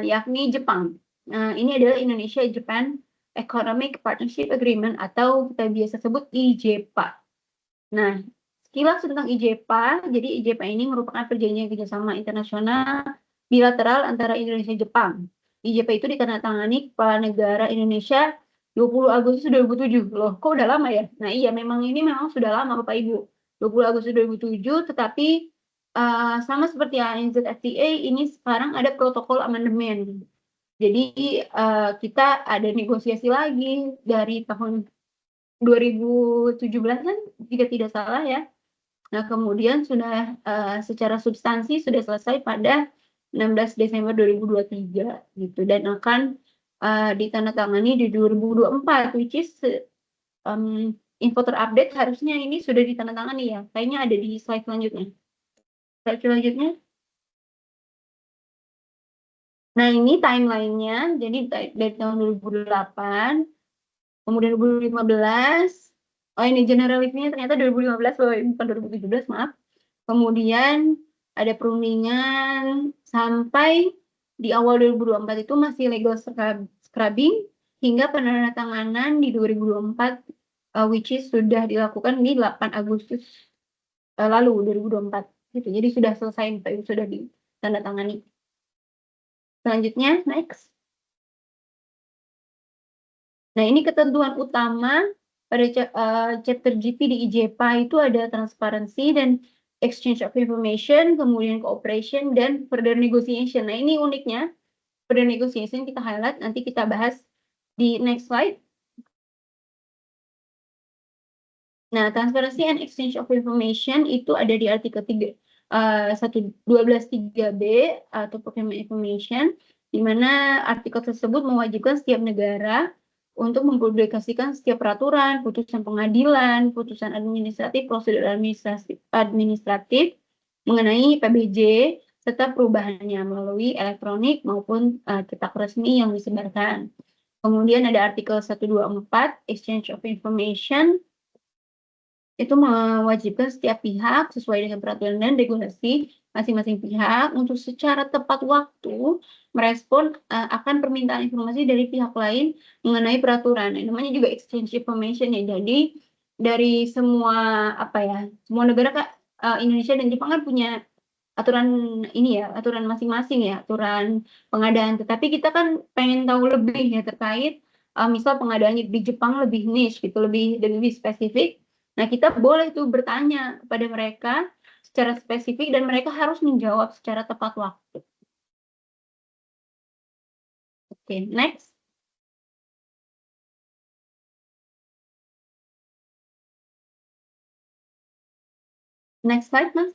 Speaker 1: yakni Jepang. Ini adalah Indonesia-Japan Economic Partnership Agreement atau kita biasa sebut IJPA. Nah, sekilas tentang IJPA, jadi IJPA ini merupakan perjanjian kerjasama internasional bilateral antara Indonesia dan Jepang. IJPA itu ditandatangani Kepala Negara Indonesia 20 Agustus 2007. Loh, kok udah lama ya? Nah iya, ini memang sudah lama Bapak Ibu. 20 Agustus 2007, tetapi sama seperti ANZ-FTA, ini sekarang ada protokol amandemen. Jadi kita ada negosiasi lagi dari tahun 2017-an, jika tidak salah ya. Nah, kemudian sudah secara substansi sudah selesai pada 16 Desember 2023 gitu, dan akan ditandatangani di 2024, which is info terupdate harusnya ini sudah ditandatangani ya. Kayaknya ada di slide selanjutnya. Slide selanjutnya. Nah, ini timeline-nya. Jadi dari tahun 2008, kemudian 2015. Oh, ini general review-nya ternyata 2015, bukan 2017, maaf. Kemudian ada perundingan sampai di awal 2024 itu masih legal scrubbing hingga penandatanganan di 2024, which is sudah dilakukan di 8 Agustus lalu 2024 gitu. Jadi sudah selesai, sudah ditandatangani. Selanjutnya, next. Nah, ini ketentuan utama pada chapter GP di IJPA itu ada transparansi dan exchange of information, kemudian cooperation, dan further negotiation. Nah, ini uniknya, further negotiation kita highlight, nanti kita bahas di next slide. Nah, transparency and exchange of information itu ada di artikel 112.3b atau Procurement Information, di mana artikel tersebut mewajibkan setiap negara untuk mempublikasikan setiap peraturan, putusan pengadilan, putusan administratif, prosedur administratif mengenai PBJ, serta perubahannya melalui elektronik maupun cetak resmi yang disebarkan. Kemudian ada artikel 124, Exchange of Information, itu mewajibkan setiap pihak sesuai dengan peraturan dan regulasi masing-masing pihak untuk secara tepat waktu merespon akan permintaan informasi dari pihak lain mengenai peraturan. Nah, namanya juga exchange information ya. Jadi dari semua semua negara Indonesia dan Jepang kan punya aturan ini ya, aturan masing-masing ya, aturan pengadaan. Tetapi kita kan pengen tahu lebih ya terkait misal pengadaannya di Jepang lebih niche gitu, lebih spesifik. Nah, kita boleh tuh bertanya kepada mereka secara spesifik dan mereka harus menjawab secara tepat waktu. Oke, next. Next slide, Mas.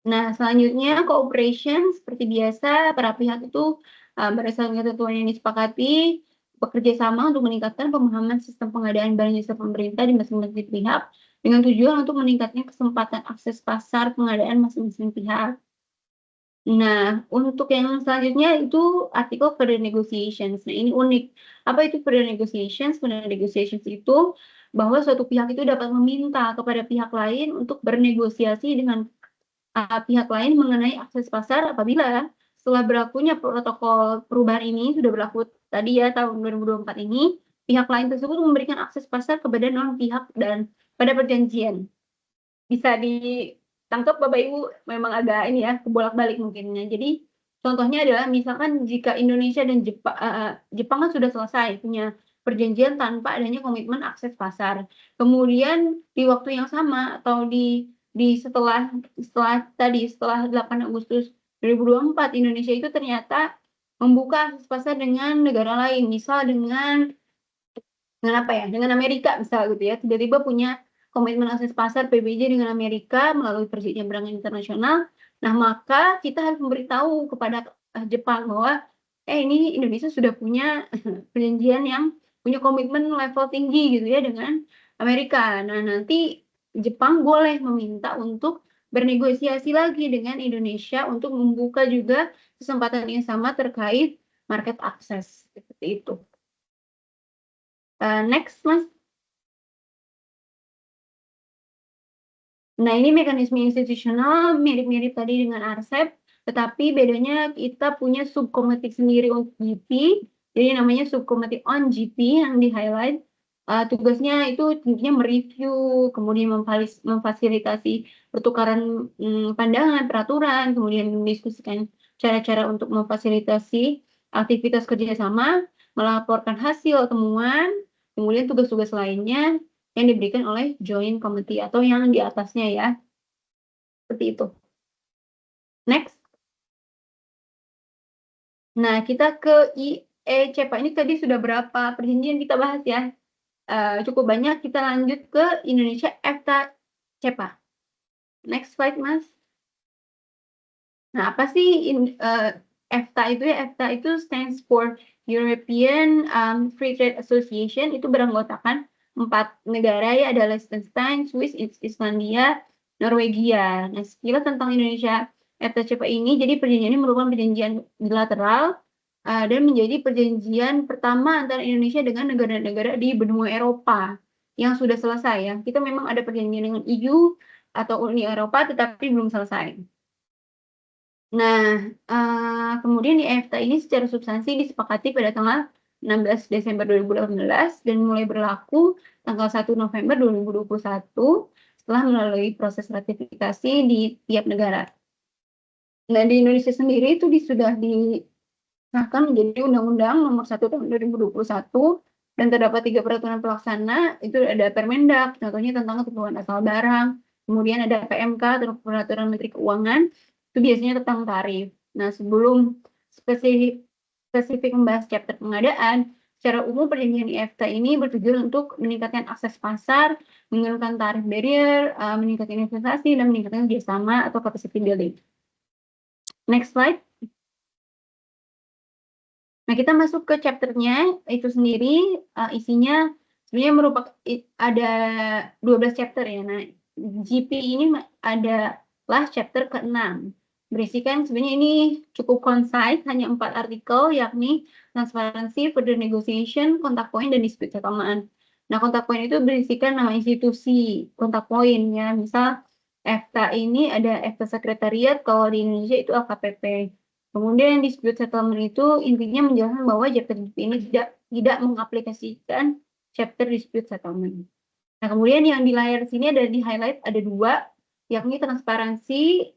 Speaker 1: Nah, selanjutnya cooperation seperti biasa para pihak itu berdasarkan ketentuan yang disepakati bekerja sama untuk meningkatkan pemahaman sistem pengadaan barang jasa pemerintah di masing-masing pihak dengan tujuan untuk meningkatkan kesempatan akses pasar pengadaan masing-masing pihak. Nah, untuk yang selanjutnya itu artikel further negotiations. Nah, ini unik. Apa itu further negotiations? Further negotiations itu bahwa suatu pihak itu dapat meminta kepada pihak lain untuk bernegosiasi dengan pihak lain mengenai akses pasar apabila setelah berlakunya protokol perubahan ini sudah berlaku tadi ya tahun 2024 ini, pihak lain tersebut memberikan akses pasar kepada non pihak dan pada perjanjian. Bisa ditangkap Bapak Ibu, memang agak ini ya kebolak-balik mungkinnya. Jadi contohnya adalah misalkan jika Indonesia dan Jepang kan sudah selesai punya perjanjian tanpa adanya komitmen akses pasar. Kemudian di waktu yang sama atau setelah 8 Agustus 2024 Indonesia itu ternyata membuka akses pasar dengan negara lain, misal dengan Amerika misal gitu ya, tiba-tiba punya komitmen akses pasar PBJ dengan Amerika melalui perjanjian perdagangan internasional. Nah, maka kita harus memberitahu kepada Jepang bahwa ini Indonesia sudah punya perjanjian yang punya komitmen level tinggi gitu ya dengan Amerika. Nah, nanti Jepang boleh meminta untuk bernegosiasi lagi dengan Indonesia untuk membuka juga kesempatan yang sama terkait market access seperti itu. Next, Mas. Nah, ini mekanisme institusional mirip-mirip tadi dengan RCEP, tetapi bedanya kita punya subkomite sendiri untuk GP, jadi namanya subkomite on GP yang di-highlight. Tugasnya itu tentunya mereview, kemudian memfasilitasi pertukaran pandangan, peraturan, kemudian mendiskusikan cara-cara untuk memfasilitasi aktivitas kerjasama, melaporkan hasil temuan, kemudian tugas-tugas lainnya yang diberikan oleh joint committee atau yang di atasnya ya. Seperti itu. Next. Nah, kita ke IECPA. Ini tadi sudah berapa perjanjian kita bahas ya. Cukup banyak, kita lanjut ke Indonesia EFTA CEPA. Next slide, Mas. Nah, apa sih EFTA itu ya? EFTA itu stands for European Free Trade Association itu beranggotakan 4 negara ya, ada Liechtenstein, Swiss, Islandia, Norwegia. Nah, sekilas tentang Indonesia FTCP ini, jadi perjanjian ini merupakan perjanjian bilateral dan menjadi perjanjian pertama antara Indonesia dengan negara-negara di benua Eropa yang sudah selesai ya. Kita memang ada perjanjian dengan EU atau Uni Eropa, tetapi belum selesai. Nah, kemudian di EFTA ini secara substansi disepakati pada tanggal 16 Desember 2018 dan mulai berlaku tanggal 1 November 2021 setelah melalui proses ratifikasi di tiap negara. Nah, di Indonesia sendiri itu sudah disahkan menjadi Undang-Undang Nomor 1 Tahun 2021 dan terdapat 3 peraturan pelaksana, itu ada Permendak, contohnya tentang ketentuan asal barang, kemudian ada PMK atau Peraturan Menteri Keuangan, itu biasanya tentang tarif. Nah, sebelum spesifik membahas chapter pengadaan, secara umum perjanjian EFTA ini bertujuan untuk meningkatkan akses pasar, menurunkan tarif barrier, meningkatkan investasi, dan meningkatkan kerjasama atau capacity building. Next slide. Nah, kita masuk ke chapternya itu sendiri, isinya sebenarnya merupakan ada 12 chapter ya. Nah, GP ini adalah chapter ke-6. Berisikan sebenarnya ini cukup concise, hanya 4 artikel, yakni transparansi, further negotiation, contact point, dan dispute settlement. Nah, contact point itu berisikan nama institusi contact point ya. Misal EFTA ini ada EFTA Sekretariat, kalau di Indonesia itu LKPP. Kemudian dispute settlement itu intinya menjelaskan bahwa chapter ini tidak mengaplikasikan chapter dispute settlement. Nah, kemudian yang di layar sini ada di highlight ada 2, yakni transparansi,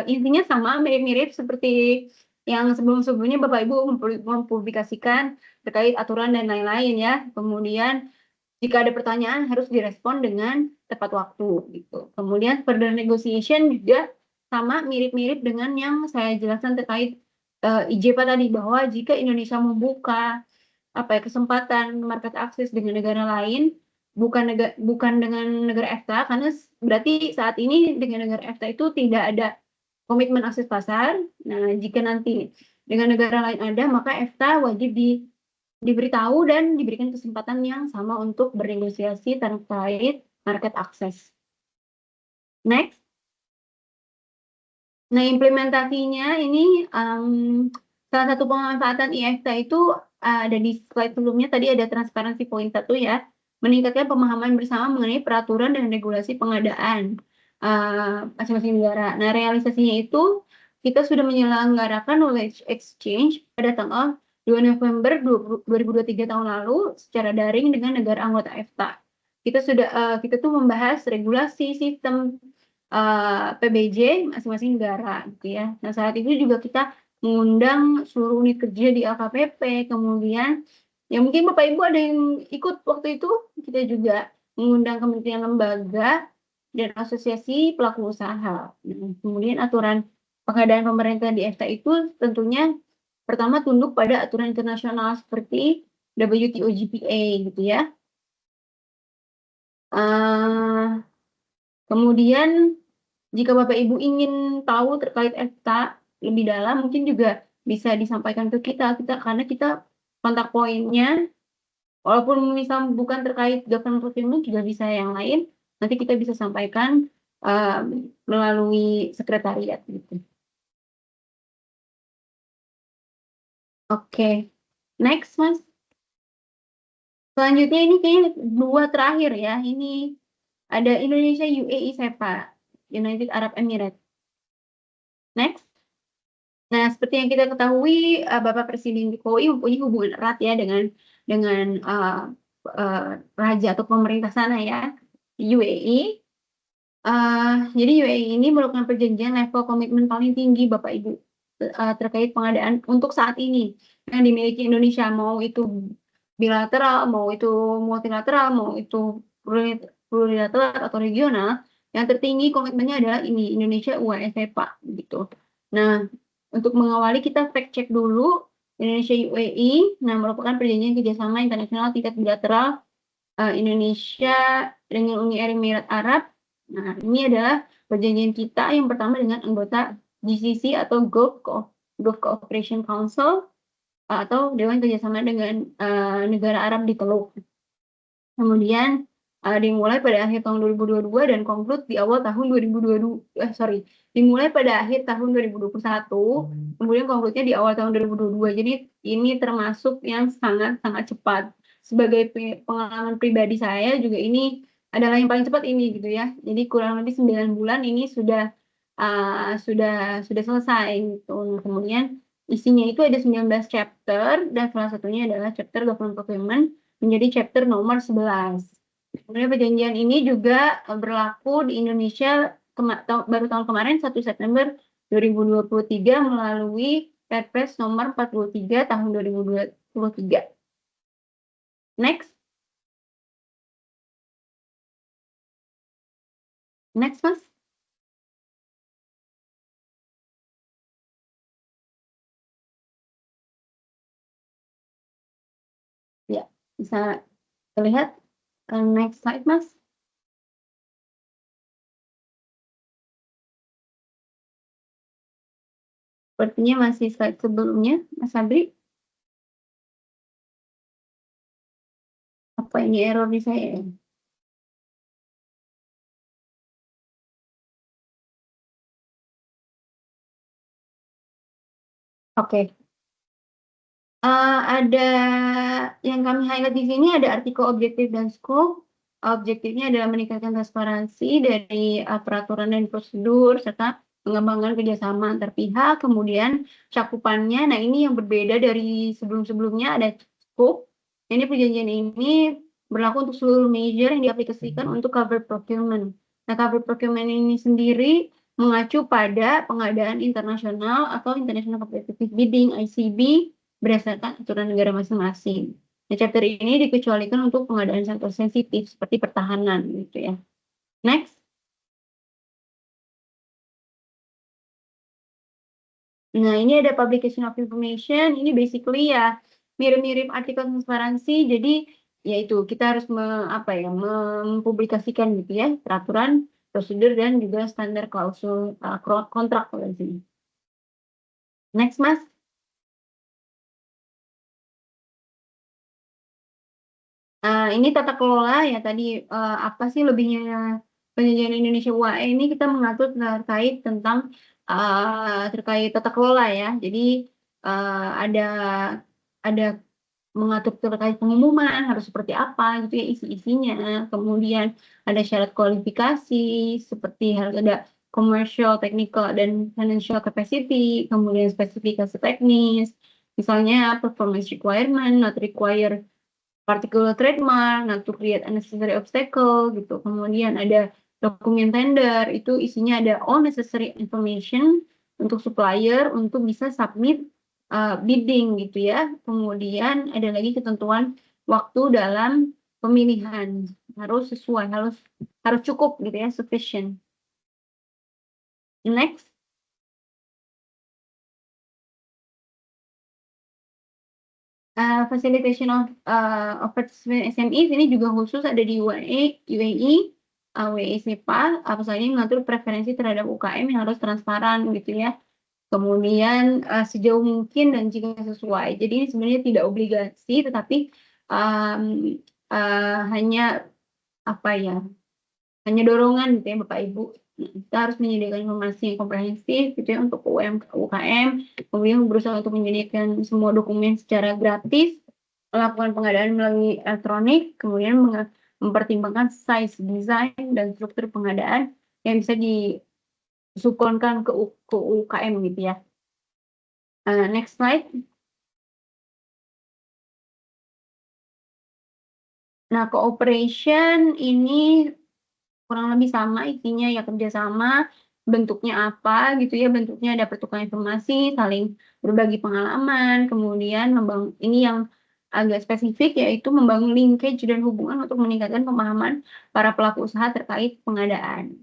Speaker 1: intinya sama, mirip-mirip seperti yang sebelum-sebelumnya Bapak Ibu mempublikasikan terkait aturan dan lain-lain ya. Kemudian jika ada pertanyaan harus direspon dengan tepat waktu gitu. Kemudian further negotiation juga sama, mirip-mirip dengan yang saya jelaskan terkait IJPA tadi, bahwa jika Indonesia membuka kesempatan market access dengan negara lain, bukan dengan negara EFTA, karena berarti saat ini dengan negara EFTA itu tidak ada komitmen akses pasar. Nah, jika nanti dengan negara lain ada, maka EFTA wajib diberitahu dan diberikan kesempatan yang sama untuk bernegosiasi terkait market access. Next. Nah, implementasinya ini salah satu pemanfaatan EFTA itu ada di slide sebelumnya, tadi ada transparansi poin 1 ya, meningkatkan pemahaman bersama mengenai peraturan dan regulasi pengadaan masing-masing negara. Nah, realisasinya itu kita sudah menyelenggarakan knowledge exchange pada tanggal 2 November 2023 tahun lalu secara daring dengan negara anggota EFTA. Kita tuh membahas regulasi sistem PBJ masing-masing negara gitu ya. Nah, saat itu juga kita mengundang seluruh unit kerja di LKPP, kemudian ya mungkin Bapak Ibu ada yang ikut waktu itu, kita juga mengundang kementerian lembaga dan asosiasi pelaku usaha. Nah, kemudian aturan pengadaan pemerintah di EFTA itu tentunya pertama tunduk pada aturan internasional seperti WTO GPA gitu ya. Kemudian jika Bapak Ibu ingin tahu terkait EFTA lebih dalam, mungkin juga bisa disampaikan ke kita karena kita kontak poinnya, walaupun misal bukan terkait government procurement juga bisa yang lain, nanti kita bisa sampaikan melalui sekretariat gitu. Oke, next Mas. Selanjutnya ini kayaknya 2 terakhir ya, ini ada Indonesia UAE SEPA, United Arab Emirates. Next. Nah, seperti yang kita ketahui, Bapak Presiden Jokowi mempunyai hubungan erat ya dengan raja atau pemerintah sana ya, UAE. Jadi UAE ini merupakan perjanjian level komitmen paling tinggi Bapak Ibu terkait pengadaan untuk saat ini yang dimiliki Indonesia, mau itu bilateral, mau itu multilateral, mau itu plurilateral atau regional, yang tertinggi komitmennya adalah ini Indonesia UAE SEPA gitu. Nah, untuk mengawali kita fact check dulu Indonesia UAE, nah merupakan perjanjian kerjasama internasional tingkat bilateral Indonesia dengan Uni Emirat Arab. Nah, ini adalah perjanjian kita yang pertama dengan anggota GCC atau Gulf Cooperation Council. atau Dewan Kerjasama dengan Negara Arab di Teluk. Kemudian dimulai pada akhir tahun 2022 dan konklud di awal tahun 2022, dimulai pada akhir tahun 2021, kemudian konkludnya di awal tahun 2022. Jadi ini termasuk yang sangat cepat. Sebagai pengalaman pribadi saya juga ini adalah yang paling cepat ini gitu ya. Jadi kurang lebih 9 bulan ini sudah selesai gitu. Kemudian isinya itu ada 19 chapter dan salah satunya adalah chapter government procurement menjadi chapter nomor 11. Kemudian perjanjian ini juga berlaku di Indonesia baru tahun kemarin 1 September 2023 melalui Perpres nomor 43 tahun 2023. Next. Next, Mas. Ya, bisa terlihat. Next slide, Mas. Sepertinya masih slide sebelumnya, Mas Sabri. Apa ini error di saya? Oke. Ada yang kami highlight di sini ada artikel objektif dan scope. Objektifnya adalah meningkatkan transparansi dari peraturan dan prosedur serta mengembangkan kerjasama antar pihak. Kemudian cakupannya, nah ini yang berbeda dari sebelum-sebelumnya ada scope. Ini perjanjian ini berlaku untuk seluruh major yang diaplikasikan untuk covered procurement. Nah, covered procurement ini sendiri mengacu pada pengadaan internasional atau International Competitive Bidding (ICB) berdasarkan aturan negara masing-masing. Nah, chapter ini dikecualikan untuk pengadaan sektor sensitif seperti pertahanan gitu ya. Next. Nah, ini ada publication of information. Ini basically ya mirip-mirip artikel transparansi. Jadi yaitu kita harus mempublikasikan gitu ya peraturan, prosedur dan juga standar klausul kontrak di sini. Next, Mas. Ini tata kelola ya tadi apa sih lebihnya perjanjian Indonesia UAE ini kita mengatur terkait tata kelola ya. Jadi ada mengatur terkait pengumuman harus seperti apa gitu ya isi-isinya. Kemudian ada syarat kualifikasi seperti ada commercial, technical dan financial capacity, kemudian spesifikasi teknis, misalnya performance requirement, not require particular trademark, not to create unnecessary obstacle gitu. Kemudian ada dokumen tender, itu isinya ada all necessary information untuk supplier untuk bisa submit bidding gitu ya. Kemudian ada lagi ketentuan waktu dalam pemilihan harus sesuai, harus cukup gitu ya, sufficient. Next. Facilitation of participant SMEs ini juga khusus ada di UAE, WISEPA, apa saja yang mengatur preferensi terhadap UKM yang harus transparan gitu ya. Kemudian sejauh mungkin dan jika sesuai. Jadi ini sebenarnya tidak obligasi, tetapi hanya hanya dorongan gitu ya Bapak Ibu. Kita harus menyediakan informasi yang komprehensif gitu ya untuk UKM, kemudian berusaha untuk menyediakan semua dokumen secara gratis, melakukan pengadaan melalui elektronik, kemudian mempertimbangkan size, desain, dan struktur pengadaan yang bisa disupplankan ke UKM gitu ya. Next slide. Nah, cooperation ini kurang lebih sama isinya ya kerjasama, bentuknya apa gitu ya, bentuknya ada pertukaran informasi, saling berbagi pengalaman, kemudian ini yang agak spesifik yaitu membangun linkage dan hubungan untuk meningkatkan pemahaman para pelaku usaha terkait pengadaan.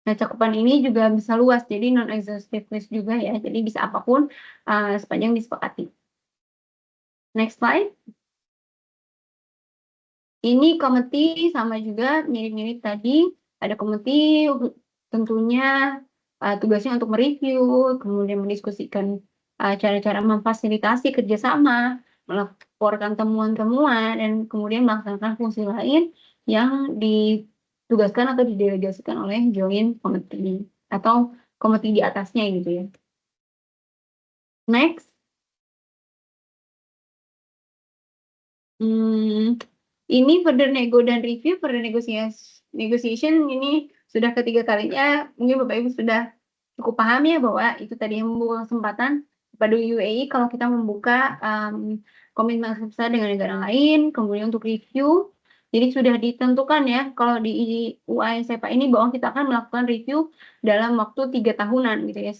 Speaker 1: Nah, cakupan ini juga bisa luas, jadi non-exhaustive list juga ya, jadi bisa apapun sepanjang disepakati. Next slide. Ini komite sama juga mirip-mirip tadi. Ada komite tentunya tugasnya untuk mereview, kemudian mendiskusikan cara-cara memfasilitasi kerjasama, melaporkan temuan-temuan, dan kemudian melaksanakan fungsi lain yang ditugaskan atau didelegasikan oleh joint committee atau komite di atasnya gitu ya. Next. Ini further negotiation ini sudah ketiga kalinya. Mungkin Bapak Ibu sudah cukup paham ya bahwa itu tadi yang membuka kesempatan pada UAE kalau kita membuka komitmen besar dengan negara lain, kemudian untuk review. Jadi sudah ditentukan ya kalau di UAE SEPA ini bahwa kita akan melakukan review dalam waktu 3 tahunan gitu ya.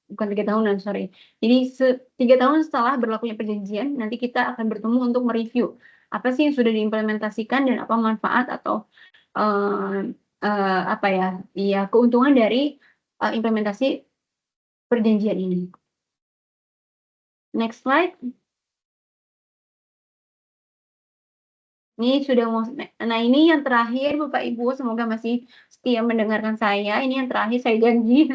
Speaker 1: Bukan 3 tahunan, sorry. Jadi 3 tahun setelah berlakunya perjanjian, nanti kita akan bertemu untuk mereview apa sih yang sudah diimplementasikan dan apa manfaat atau apa ya, keuntungan dari implementasi perjanjian ini. Next slide. Ini sudah mau, nah ini yang terakhir Bapak Ibu, semoga masih setia mendengarkan saya. Ini yang terakhir saya janji.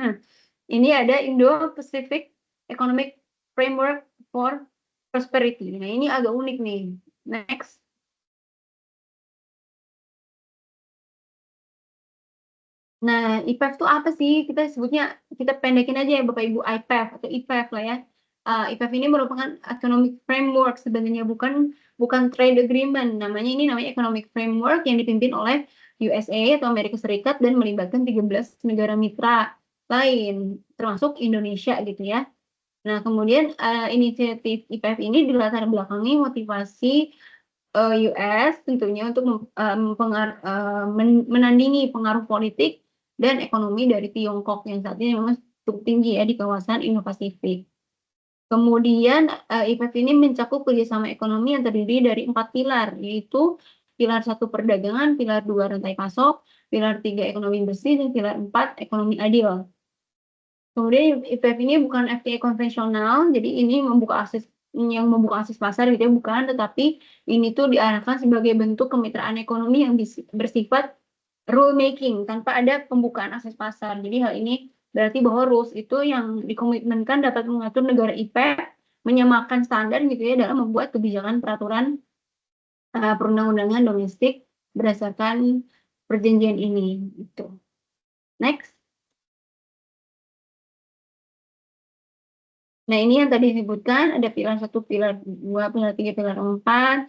Speaker 1: Ini ada Indo-Pacific Economic Framework for Prosperity. Nah ini agak unik nih. Next. Nah, IPEF itu apa sih? Kita sebutnya, kita pendekin aja ya Bapak Ibu, IPEF atau IPEF lah ya. IPEF ini merupakan economic framework sebenarnya, bukan trade agreement. Namanya economic framework yang dipimpin oleh USA atau Amerika Serikat dan melibatkan 13 negara mitra lain, termasuk Indonesia gitu ya. Nah, kemudian inisiatif IPEF ini dilatar belakangi motivasi US tentunya untuk menandingi pengaruh politik dan ekonomi dari Tiongkok yang saat ini memang cukup tinggi ya di kawasan Indo-Pasifik. Kemudian IPEF ini mencakup kerjasama ekonomi yang terdiri dari 4 pilar, yaitu pilar 1 perdagangan, pilar 2 rantai pasok, pilar 3 ekonomi bersih, dan pilar 4 ekonomi adil. Kemudian IPEF ini bukan FTA konvensional, jadi ini membuka akses pasar gitu ya, bukan, tetapi ini tuh diarahkan sebagai bentuk kemitraan ekonomi yang bersifat rule making tanpa ada pembukaan akses pasar. Jadi hal ini berarti bahwa rules itu yang dikomitmenkan dapat mengatur negara IPEF menyamakan standar gitu ya dalam membuat kebijakan peraturan perundang-undangan domestik berdasarkan perjanjian ini gitu. Next. Nah, ini yang tadi disebutkan ada pilar 1, pilar 2, pilar 3, pilar 4.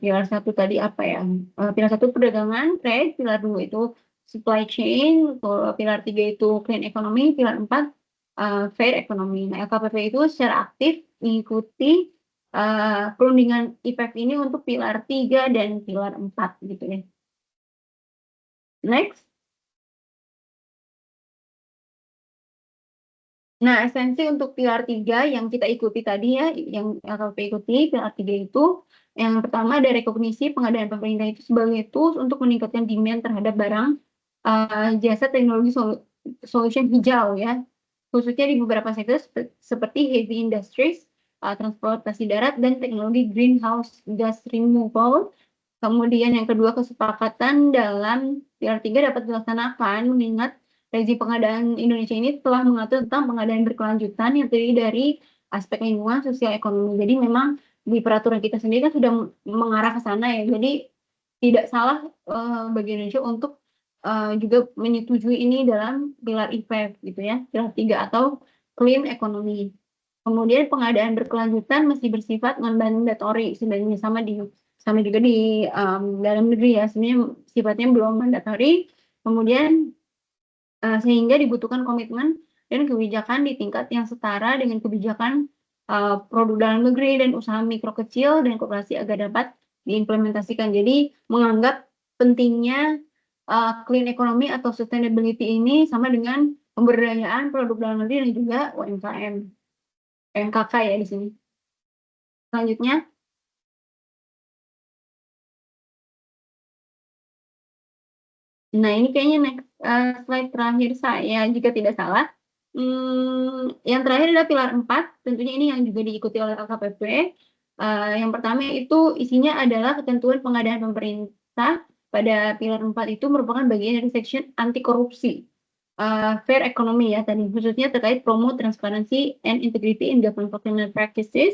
Speaker 1: Pilar 1 tadi apa ya? Pilar 1 perdagangan, trade, pilar 2 itu supply chain, pilar 3 itu clean economy, pilar 4 fair economy. Nah, LKPP itu secara aktif mengikuti perundingan IPEF ini untuk pilar 3 dan pilar 4 gitu ya. Next. Nah, esensi untuk pilar 3 yang kita ikuti tadi ya, yang LKP ikuti, pilar 3 itu, yang pertama ada rekognisi pengadaan pemerintah itu sebagai tools untuk meningkatkan demand terhadap barang jasa teknologi solution hijau ya, khususnya di beberapa sektor seperti heavy industries, transportasi darat, dan teknologi greenhouse gas removal. Kemudian yang kedua, kesepakatan dalam pilar 3 dapat dilaksanakan mengingat rezim pengadaan Indonesia ini telah mengatur tentang pengadaan berkelanjutan yang terdiri dari aspek lingkungan, sosial, ekonomi. Jadi memang di peraturan kita sendiri kan sudah mengarah ke sana ya. Jadi tidak salah bagi Indonesia untuk juga menyetujui ini dalam pilar IPEF gitu ya, pilar 3 atau clean economy. Kemudian pengadaan berkelanjutan masih bersifat non-mandatory sebenarnya sama juga di dalam negeri ya, sebenarnya sifatnya belum mandatory. Kemudian sehingga dibutuhkan komitmen dan kebijakan di tingkat yang setara dengan kebijakan produk dalam negeri dan usaha mikro kecil dan koperasi agar dapat diimplementasikan. Jadi menganggap pentingnya clean economy atau sustainability ini sama dengan pemberdayaan produk dalam negeri dan juga UMKM, UMKK ya di sini. Selanjutnya. Nah, ini kayaknya next slide terakhir saya jika tidak salah. Yang terakhir adalah pilar 4, tentunya ini yang juga diikuti oleh LKPP. Yang pertama itu isinya adalah ketentuan pengadaan pemerintah pada pilar 4 itu merupakan bagian dari section anti korupsi. fair economy ya tadi, khususnya terkait promote transparency and integrity in government procurement practices.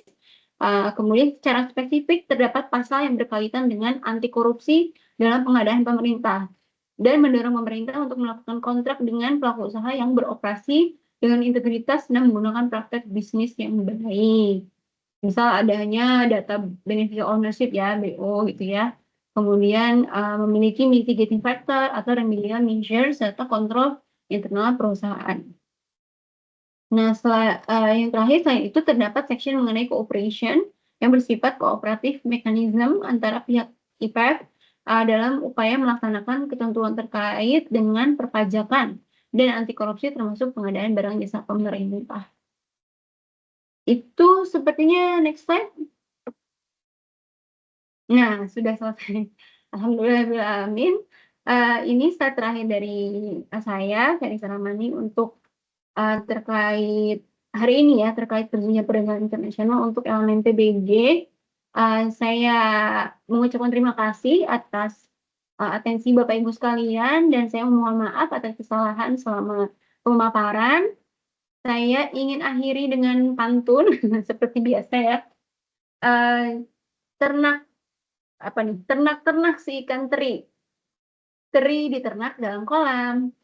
Speaker 1: Kemudian secara spesifik terdapat pasal yang berkaitan dengan anti korupsi dalam pengadaan pemerintah dan mendorong pemerintah untuk melakukan kontrak dengan pelaku usaha yang beroperasi dengan integritas dan menggunakan praktek bisnis yang baik. Misal adanya data beneficial ownership ya, BO gitu ya. Kemudian memiliki mitigating factor atau remedial measures serta kontrol internal perusahaan. Nah, yang terakhir selain itu terdapat section mengenai cooperation yang bersifat kooperatif mekanisme antara pihak IPF dalam upaya melaksanakan ketentuan terkait dengan perpajakan dan anti korupsi termasuk pengadaan barang jasa pemerintah. Itu sepertinya next slide. Nah, sudah selesai. Alhamdulillahirrahmanirrahim. Ini slide terakhir dari saya, Ferry Salamani, untuk terkait hari ini ya, terkait terjunnya perdagangan internasional untuk elemen PBG. Saya mengucapkan terima kasih atas atensi Bapak Ibu sekalian dan saya mohon maaf atas kesalahan selama pemaparan. Saya ingin akhiri dengan pantun seperti biasa ya. Ternak apa nih? Ternak-ternak si ikan teri. Teri diternak dalam kolam.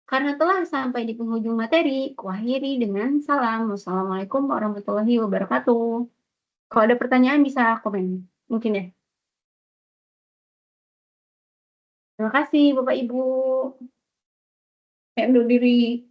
Speaker 1: Karena telah sampai di penghujung materi, kuakhiri dengan salam. Wassalamualaikum warahmatullahi wabarakatuh. Kalau ada pertanyaan bisa komen, mungkin ya. Terima kasih Bapak Ibu. Saya undur diri.